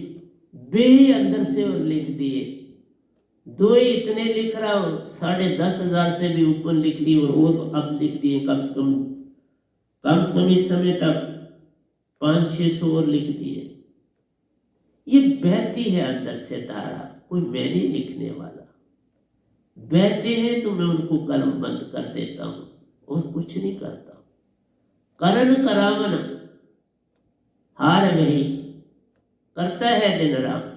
बे अंदर से और लिख दिए। 2 ही इतने लिख रहा हूं, 10,500 से भी ऊपर लिख दिए, और अब लिख दिए कम से कम इस समय तक 500-600 और लिख दिए। ये बहती है अंदर से धारा, कोई मैं नहीं लिखने वाला। बहते हैं तो मैं उनको कलम बंद कर देता हूं और कुछ नहीं करता। करण करावन हार वही, करता है दिन रात,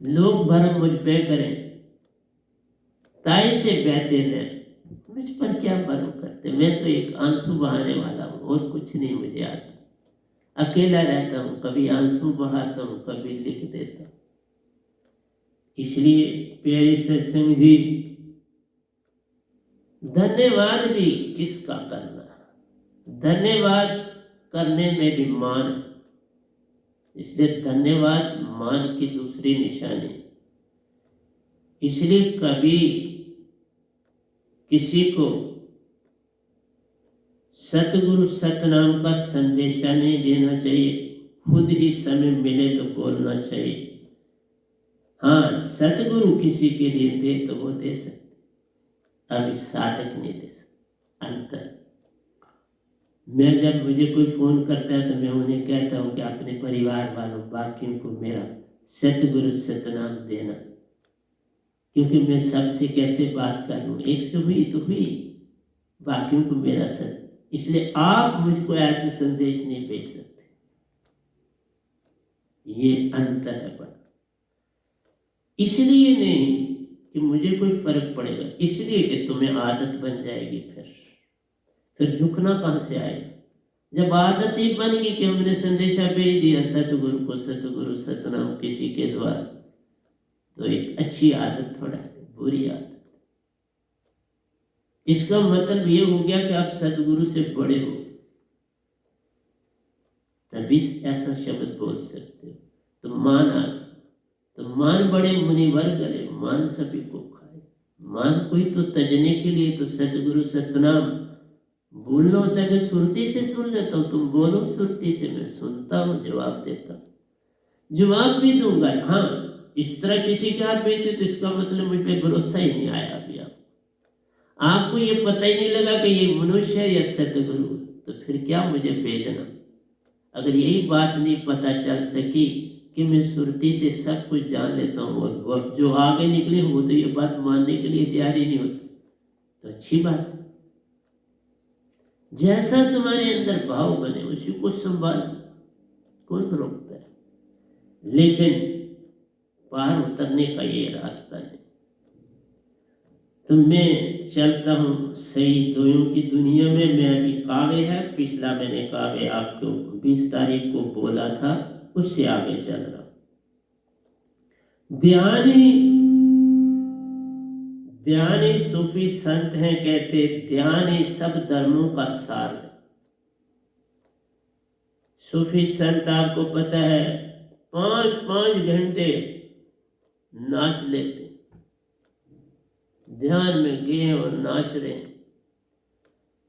लोग भरम मुझ पे करें, ताई से बहते न, मुझ पर क्या भरम करते। मैं तो एक आंसू बहाने वाला हूं, और कुछ नहीं मुझे आता। अकेला रहता हूं, कभी आंसू बहाता हूं, कभी लिख देता हूं। इसलिए प्यारी सत्संग जी, धन्यवाद भी किसका करना, धन्यवाद करने में भी मान है। इसलिए धन्यवाद मान की दूसरी निशानी। इसलिए कभी किसी को सतगुरु सतनाम का संदेशा नहीं देना चाहिए, खुद ही समय मिले तो बोलना चाहिए। हाँ, सतगुरु किसी के लिए दे तो वो दे सकते, अभी साधक नहीं दे सकते। अंतर, मैं जब मुझे कोई फोन करता है तो मैं उन्हें कहता हूं कि अपने परिवार वालों बाकियों को मेरा सतगुरु सतनाम देना, क्योंकि मैं सबसे कैसे बात कर लूं, एक से हुई तो हुई, बाकियों को मेरा सत। इसलिए आप मुझको ऐसे संदेश नहीं भेज सकते, ये अंतर है बड़ा। इसलिए नहीं कि मुझे कोई फर्क पड़ेगा, इसलिए कि तुम्हें आदत बन जाएगी। फिर झुकना कहां से आएगा? जब आदत ही बन गई कि हमने संदेशा भेज दिया सतगुरु को, सतगुरु सतनाम किसी के द्वारा, तो एक अच्छी आदत थोड़ा है, बुरी आदत। इसका मतलब ये हो गया कि आप सतगुरु से बड़े हो, तभी ऐसा शब्द बोल सकते हो। तो मान आ गया, तो मान बड़े मुनिवर गले, मान सभी को खाए। मान कोई तो तजने के लिए तो सतगुरु सतनाम बोलना होता है। मैं सुरती से सुन लेता हूँ, तुम बोलो सुरती से, मैं सुनता हूँ, जवाब देता हूँ, जवाब भी दूंगा। हाँ, इस तरह किसी के हाथ भेजते तो इसका मतलब मुझ पे भरोसा ही नहीं आया। अभी आपको ये पता ही नहीं लगा कि ये मनुष्य है या सतगुरु है, तो फिर क्या मुझे भेजना? अगर यही बात नहीं पता चल सकी कि मैं सुरती से सब कुछ जान लेता हूँ, और जो आगे निकले वो तो ये बात मानने के लिए तैयार ही नहीं होती, तो अच्छी बात। जैसा तुम्हारे अंदर भाव बने उसी को संभाल, कौन रोकता है? लेकिन पार उतरने का ये रास्ता नहीं। तो मैं चलता हूँ सही दोयों की दुनिया में। मैं अभी काव्य है, पिछला मैंने काव्य आपको 20 तारीख को बोला था, उससे आगे चल रहा हूँ। ध्यानी सूफी संत हैं, कहते ध्यान ही सब धर्मों का सार है। सूफी संत आपको पता है 5-5 घंटे नाच लेते, ध्यान में गए और नाच रहे हैं।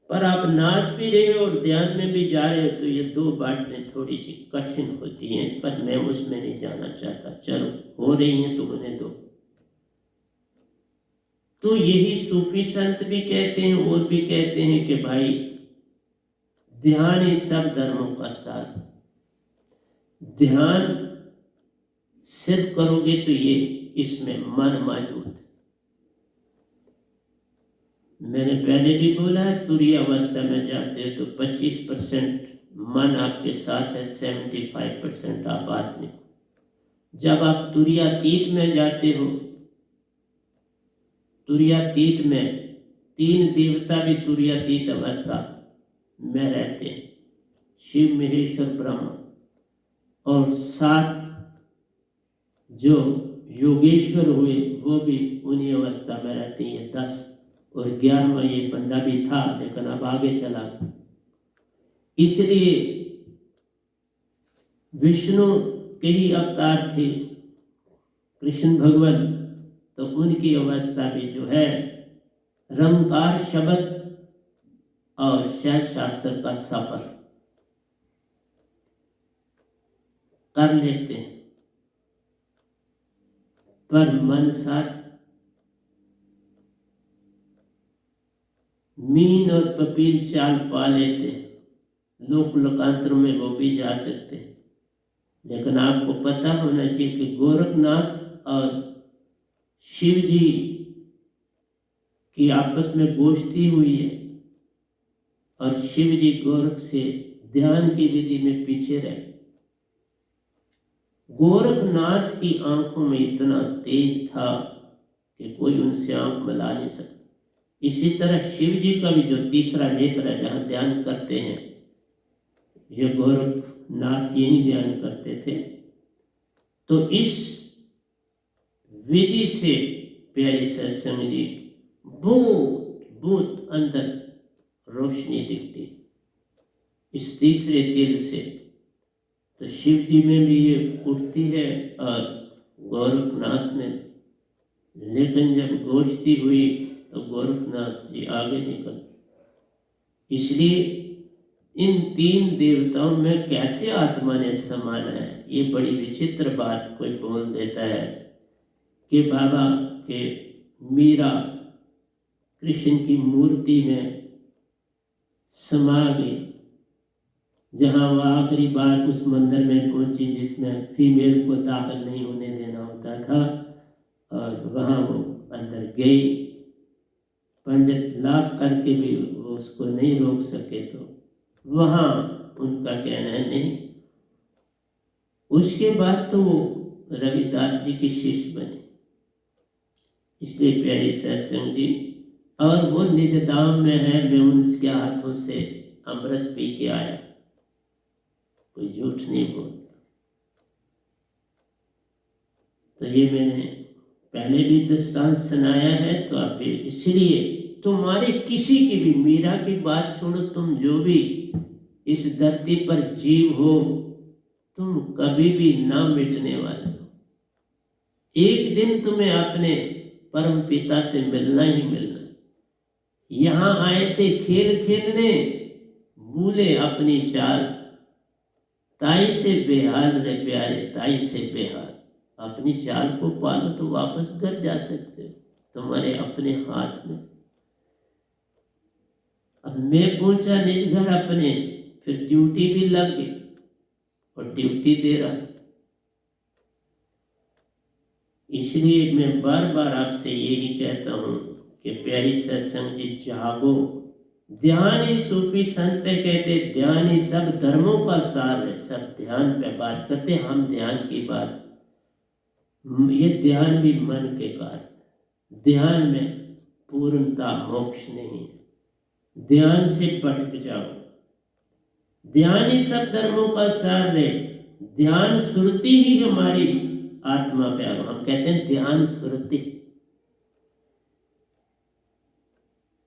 पर आप नाच भी रहे हो और ध्यान में भी जा रहे हो, तो ये 2 बातें थोड़ी सी कठिन होती हैं, पर मैं उसमें नहीं जाना चाहता। चलो, हो रही हैं तो उन्हें दो। तो यही सूफी संत भी कहते हैं और भी कहते हैं कि भाई ध्यान ही सब धर्मों का सार। ध्यान सिर्फ करोगे तो ये इसमें मन मौजूद, मैंने पहले भी बोला है, तुरीय अवस्था में जाते हो तो 25% मन आपके साथ है, 75% आप आत्मिक। जब आप तुरीयातीत में जाते हो, तुरीयातीत में 3 देवता भी तुरीयातीत अवस्था में रहते हैं, शिव, महेश्वर, ब्रह्मा, और 7 जो योगेश्वर हुए वो भी उन्हीं अवस्था में रहते हैं, ये 10, और 11वां ये बंदा भी था लेकिन अब आगे चला गया। इसलिए विष्णु के ही अवतार थे कृष्ण भगवान, तो उनकी अवस्था भी जो है रंकार शब्द और शास्त्र का सफर कर लेते हैं, पर मन साथ मीन और पपील चाल पा लेते हैं, लोक लोकांतर में वो भी जा सकते हैं। लेकिन आपको पता होना चाहिए कि गोरखनाथ और शिव जी की आपस में गोष्ठी हुई है और शिव जी गोरख से ध्यान की विधि में पीछे रहे। गोरखनाथ की आंखों में इतना तेज था कि कोई उनसे आंख मिला नहीं सकता। इसी तरह शिव जी का भी जो तीसरा नेत्र है जहाँ ध्यान करते हैं, ये गोरखनाथ यही ध्यान करते थे। तो इस विधि से प्यारी सत्संग जी बहुत अंदर रोशनी दिखती इस तीसरे तीर से। तो शिव जी में भी ये उठती है और गोरखनाथ में, लेकिन जब गोष्ठी हुई तो गोरखनाथ जी आगे निकल। इसलिए इन 3 देवताओं में कैसे आत्मा ने समाना है, ये बड़ी विचित्र बात कोई बोल देता है कि बाबा के मीरा कृष्ण की मूर्ति में समा गई, जहाँ वह आखिरी बार उस मंदिर में पहुंची जिसमें फीमेल को दाखिल नहीं होने देना होता था, और वहाँ वो अंदर गई। पंडित लाख करके भी वो उसको नहीं रोक सके, तो वहाँ उनका कहना है नहीं। उसके बाद तो वो रविदास जी की शिष्य बने। इसलिए प्यारी सत्संग जी, और वो निज धाम में है, मैं उनके हाथों से अमृत पी के आया, कोई झूठ नहीं बोलता। तो ये मैंने पहले भी दृष्टांत सुनाया है, तो आप इसलिए तुम्हारे किसी की भी, मीरा की बात छोड़ो, तुम जो भी इस धरती पर जीव हो, तुम कभी भी ना मिटने वाले हो। एक दिन तुम्हें अपने परम पिता से मिलना ही मिलना। यहाँ आए थे खेल खेलने, भूले अपनी चाल, ताई से बेहाल रे प्यारे, ताई से बेहाल। अपनी चाल को पालो तो वापस घर जा सकते हो, तुम्हारे अपने हाथ में। अब मैं पहुंचा निज घर अपने, फिर ड्यूटी भी लग गई और ड्यूटी दे रहा। इसलिए मैं बार बार आपसे यही कहता हूं कि प्यारी सत्संग जी, जागो। ध्यान ही, सूफी संत कहते ध्यान ही सब धर्मों का सार है। सब ध्यान पे बात करते, हम ध्यान की बात, ये ध्यान भी मन के कारण। ध्यान में पूर्णता मोक्ष नहीं है, ध्यान से भटक जाओ। ध्यान ही सब धर्मों का सार है। ध्यान सुरती ही हमारी आत्मा प्यारो, हम कहते हैं ध्यान सुरती।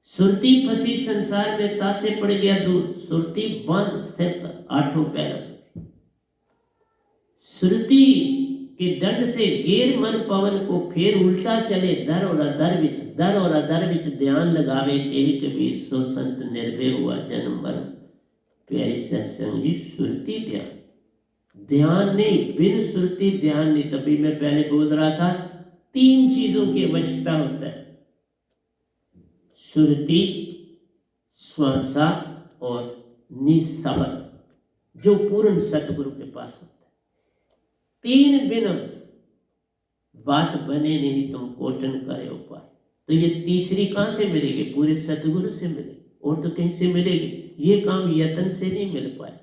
सुरती फंसी संसार में, तासे पड़ गया दूर, सुरती बांध स्थिर कर 8 पैर। सुरती के दंड से गेर मन पवन को, फेर उल्टा चले दर और अदर विच, दर और अदर विच ध्यान लगावे, कही कबीर सो संत निर्भय हुआ जन्म मरण। प्यारी सत्संग जी, सुरती ध्यान, ध्यान नहीं, बिन सुरती ध्यान नहीं। तभी मैं पहले बोल रहा था 3 चीजों की आवश्यकता होता है, सुरती, श्वासा और निस्सवत, जो पूर्ण सतगुरु के पास होता है। 3 बिना बात बने नहीं, तुम कोटन करे उपाय। तो ये तीसरी कहाँ से मिलेगी? पूरे सतगुरु से मिलेगी, और तो कहीं से मिलेगी। ये काम यत्न से नहीं मिल पाए,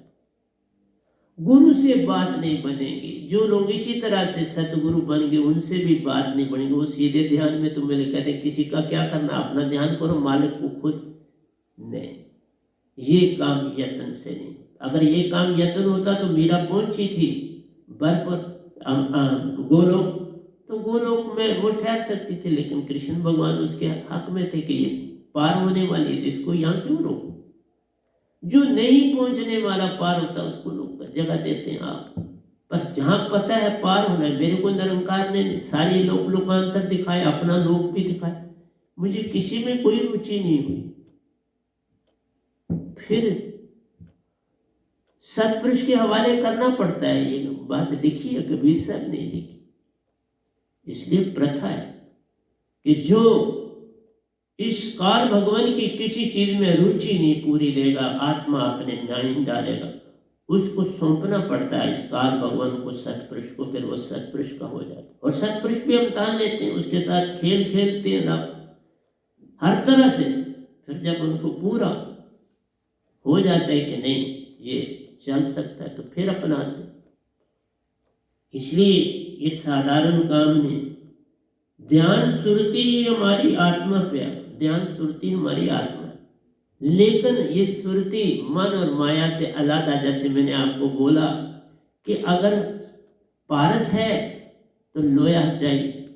गुरु से बात नहीं बनेगी। जो लोग इसी तरह से सतगुरु बन गए उनसे भी बात नहीं बनेगी, वो सीधे ध्यान में। तो मेरे कहते हैं किसी का क्या करना, अपना ध्यान करो, मालिक को खुद नहीं। ये काम यत्न से नहीं। अगर ये काम यत्न होता तो मीरा पहुंची थी बरपर गोलोक, तो गोलोक में वो ठहर सकती थी, लेकिन कृष्ण भगवान उसके हक में थे कि ये पार होने वाली है, तो इसको यहाँ क्यों रोको? जो नहीं पहुंचने वाला पार होता उसको लोग जगह देते हैं आप। पर जहां पता है पार होना है, मेरे को निरंकार ने सारी लोकांतर दिखाए, अपना लोक भी दिखाए, मुझे किसी में कोई रुचि नहीं हुई। फिर सतपुरुष के हवाले करना पड़ता है। ये बात लिखी है, कबीर साहब ने लिखी। इसलिए प्रथा है कि जो इस काल भगवान की किसी चीज में रुचि नहीं पूरी लेगा, आत्मा अपने नहीं डालेगा, उसको सौंपना पड़ता है इस काल भगवान को, सतपुरुष को। फिर वो सतपुरुष का हो जाता है। और सतपुरुष भी हम तान लेते हैं, उसके साथ खेल खेलते हैं ना हर तरह से। फिर जब उनको पूरा हो जाता है कि नहीं ये चल सकता है, तो फिर अपनाते हैं। इसलिए ये साधारण काम नहीं। ध्यान सुरती ही हमारी आत्मा पे, ध्यान सुरती हमारी आत्मा है, लेकिन ये सुरती मन और माया से अलग। जैसे मैंने आपको बोला कि अगर पारस है तो लोहा चाहिए,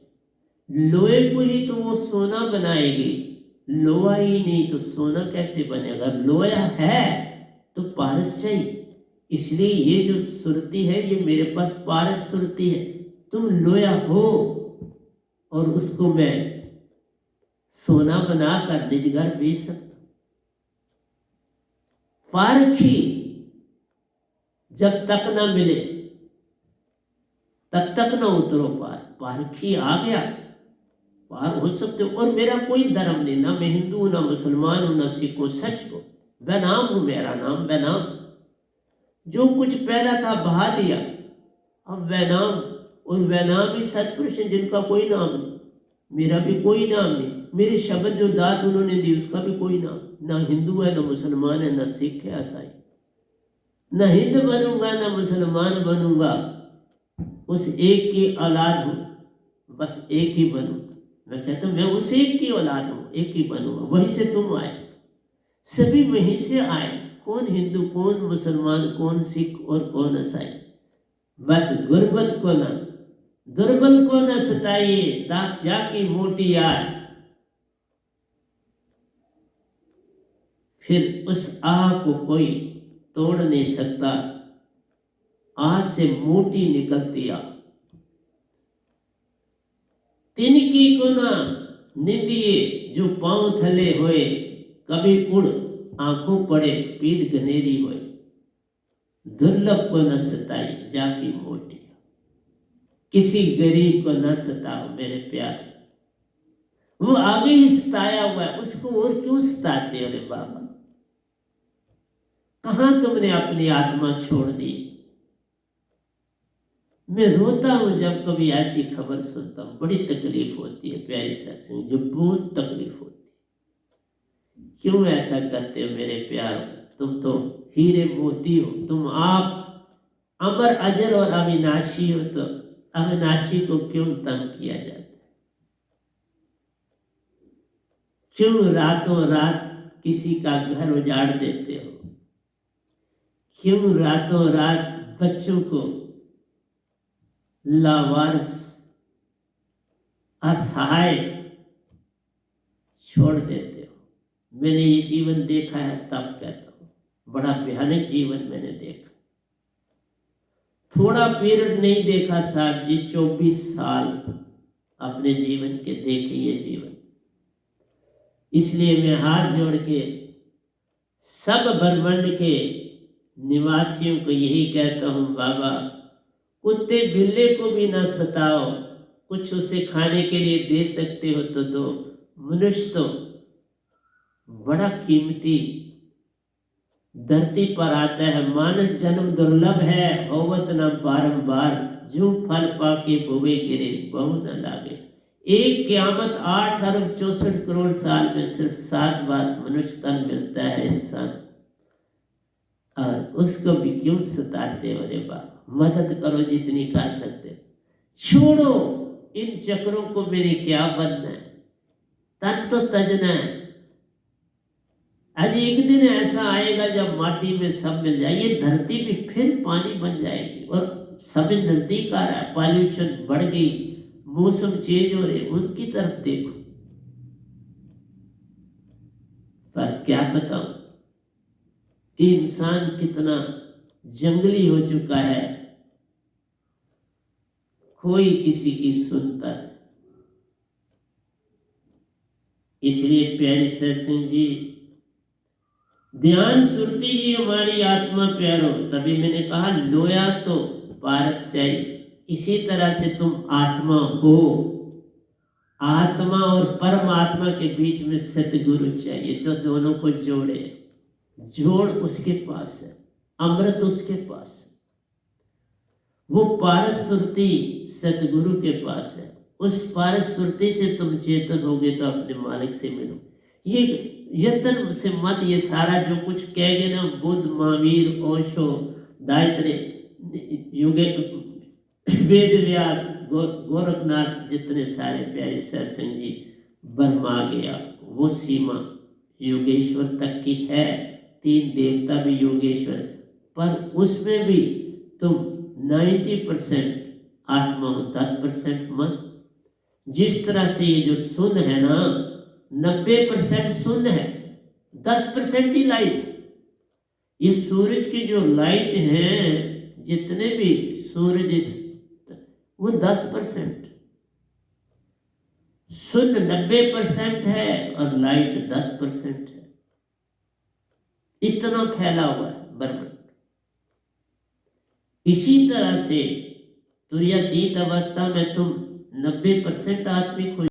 लोहे को ही तो वो सोना बनाएगी, लोहा ही नहीं तो सोना कैसे बनेगा? लोहा है तो पारस चाहिए। इसलिए ये जो सुरती है ये मेरे पास पारस सुरती है। तुम लोहा हो और उसको मैं सोना बनाकर निज घर बेच सकता। पारखी जब तक ना मिले तब तक ना उतरो पार। पारखी आ गया, पार हो सकते हो। और मेरा कोई धर्म नहीं, ना मैं हिंदू हूं, ना मुसलमान हूं, ना सिख हूं, सच को वैनाम हूं। मेरा नाम वैनाम। जो कुछ पहला था बहा दिया, अब वैनाम। और वैनाम ही सतपुरुष है जिनका कोई नाम नहीं। मेरा भी कोई नाम नहीं। मेरे शब्द जो दात उन्होंने दी उसका भी कोई नाम। ना हिंदू है, ना मुसलमान है, ना सिख है, ईसाई। ना हिंद बनूंगा ना मुसलमान बनूंगा, उस एक की औलाद हूं, बस एक ही बनूंगा। मैं कहता हूं मैं उस एक की औलाद हूं, एक ही बनूंगा। वहीं से तुम आए, सभी वहीं से आए। कौन हिंदू, कौन मुसलमान, कौन सिख और कौन ईसाई। बस गुर्बत को ना, दुर्बल को न सताइए, दाग जाकी मोटी आए। फिर उस आह को कोई तोड़ नहीं सकता। आह से मोटी निकलती आ। तिनकी को ना निंदिए जो पांव थले होए, कभी उड़ आंखों पड़े पीठ घनेरी होए। दुर्लभ को न सताई जाकी मोटी। किसी गरीब को न सताओ मेरे प्यार, वो आगे ही सताया हुआ है, उसको और क्यों सताते? अरे बाबा, कहां तुमने अपनी आत्मा छोड़ दी? मैं रोता हूं जब कभी ऐसी खबर सुनता हूं। बड़ी तकलीफ होती है प्यारी सत्संग, जो बहुत तकलीफ होती है। क्यों ऐसा करते हो मेरे प्यार? तुम तो हीरे मोती हो, तुम आप अमर अजर और अविनाशी हो, तो अविनाशी को क्यों तंग किया जाता है? क्यों रातों रात किसी का घर उजाड़ देते हो? क्यों रातों रात बच्चों को लावारिस असहाय छोड़ देते हो? मैंने ये जीवन देखा है, तब कहता हूं बड़ा भयानक जीवन मैंने देखा। थोड़ा पीरियड नहीं देखा साहब जी, 24 साल अपने जीवन के देखे ये जीवन। इसलिए मैं हाथ जोड़ के सब ब्रह्मांड के निवासियों को यही कहता हूं, बाबा कुत्ते बिल्ले को भी ना सताओ, कुछ उसे खाने के लिए दे सकते हो तो दो। मनुष्य तो बड़ा कीमती धरती पर आता है। मानस जन्म दुर्लभ है, होवत न बारंबार, जो फल पाके बोवे गिरे बहु न लागे। एक क़यामत 8 अरब 64 करोड़ साल में सिर्फ 7 बार मनुष्य तन मिलता है इंसान, और उसको भी क्यों सताते हो रे बाप। मदद करो जितनी कर सकते, छोड़ो इन चक्रों को, मेरे क्या बनना है, तन तो तजना है। आज एक दिन ऐसा आएगा जब माटी में सब मिल जाए, ये धरती भी फिर पानी बन जाएगी। और समय नजदीक आ रहा है, पॉल्यूशन बढ़ गई, मौसम चेंज हो रहे, उनकी तरफ देखो। पर क्या बताऊं कि इंसान कितना जंगली हो चुका है, कोई किसी की सुनता है। इसलिए प्यारे सत्संग जी, ध्यान सुरती ही हमारी आत्मा प्यारो। तभी मैंने कहा लोया तो पारस चाहिए, इसी तरह से तुम आत्मा हो। आत्मा और परमात्मा के बीच में सतगुरु चाहिए जो दोनों को जोड़े। जोड़ उसके पास है, अमृत उसके पास है, वो पारस सुरती सतगुरु के पास है। उस पारस सुरती से तुम चेतन होगे तो अपने मालिक से मिलो। ये यत्न से मत, ये सारा जो कुछ कह गए ना, बुद्ध, महावीर, ओशो, दायत्रे, युगे, वेद व्यास, गोरखनाथ, जितने सारे प्यारे सत्संग जी बरमा गया, वो सीमा योगेश्वर तक की है। 3 देवता भी योगेश्वर, पर उसमें भी तुम 90% आत्मा हो, 10% मन। जिस तरह से ये जो शून्य है ना, 90% शून्य है, 10% ही लाइट। ये सूरज की जो लाइट है, जितने भी सूरज, वो 10%, शून्य 90% है और लाइट 10% है। इतना फैला हुआ है ब्रह्मांड। इसी तरह से तुरीयातीत अवस्था में तुम 90% आत्मिक हो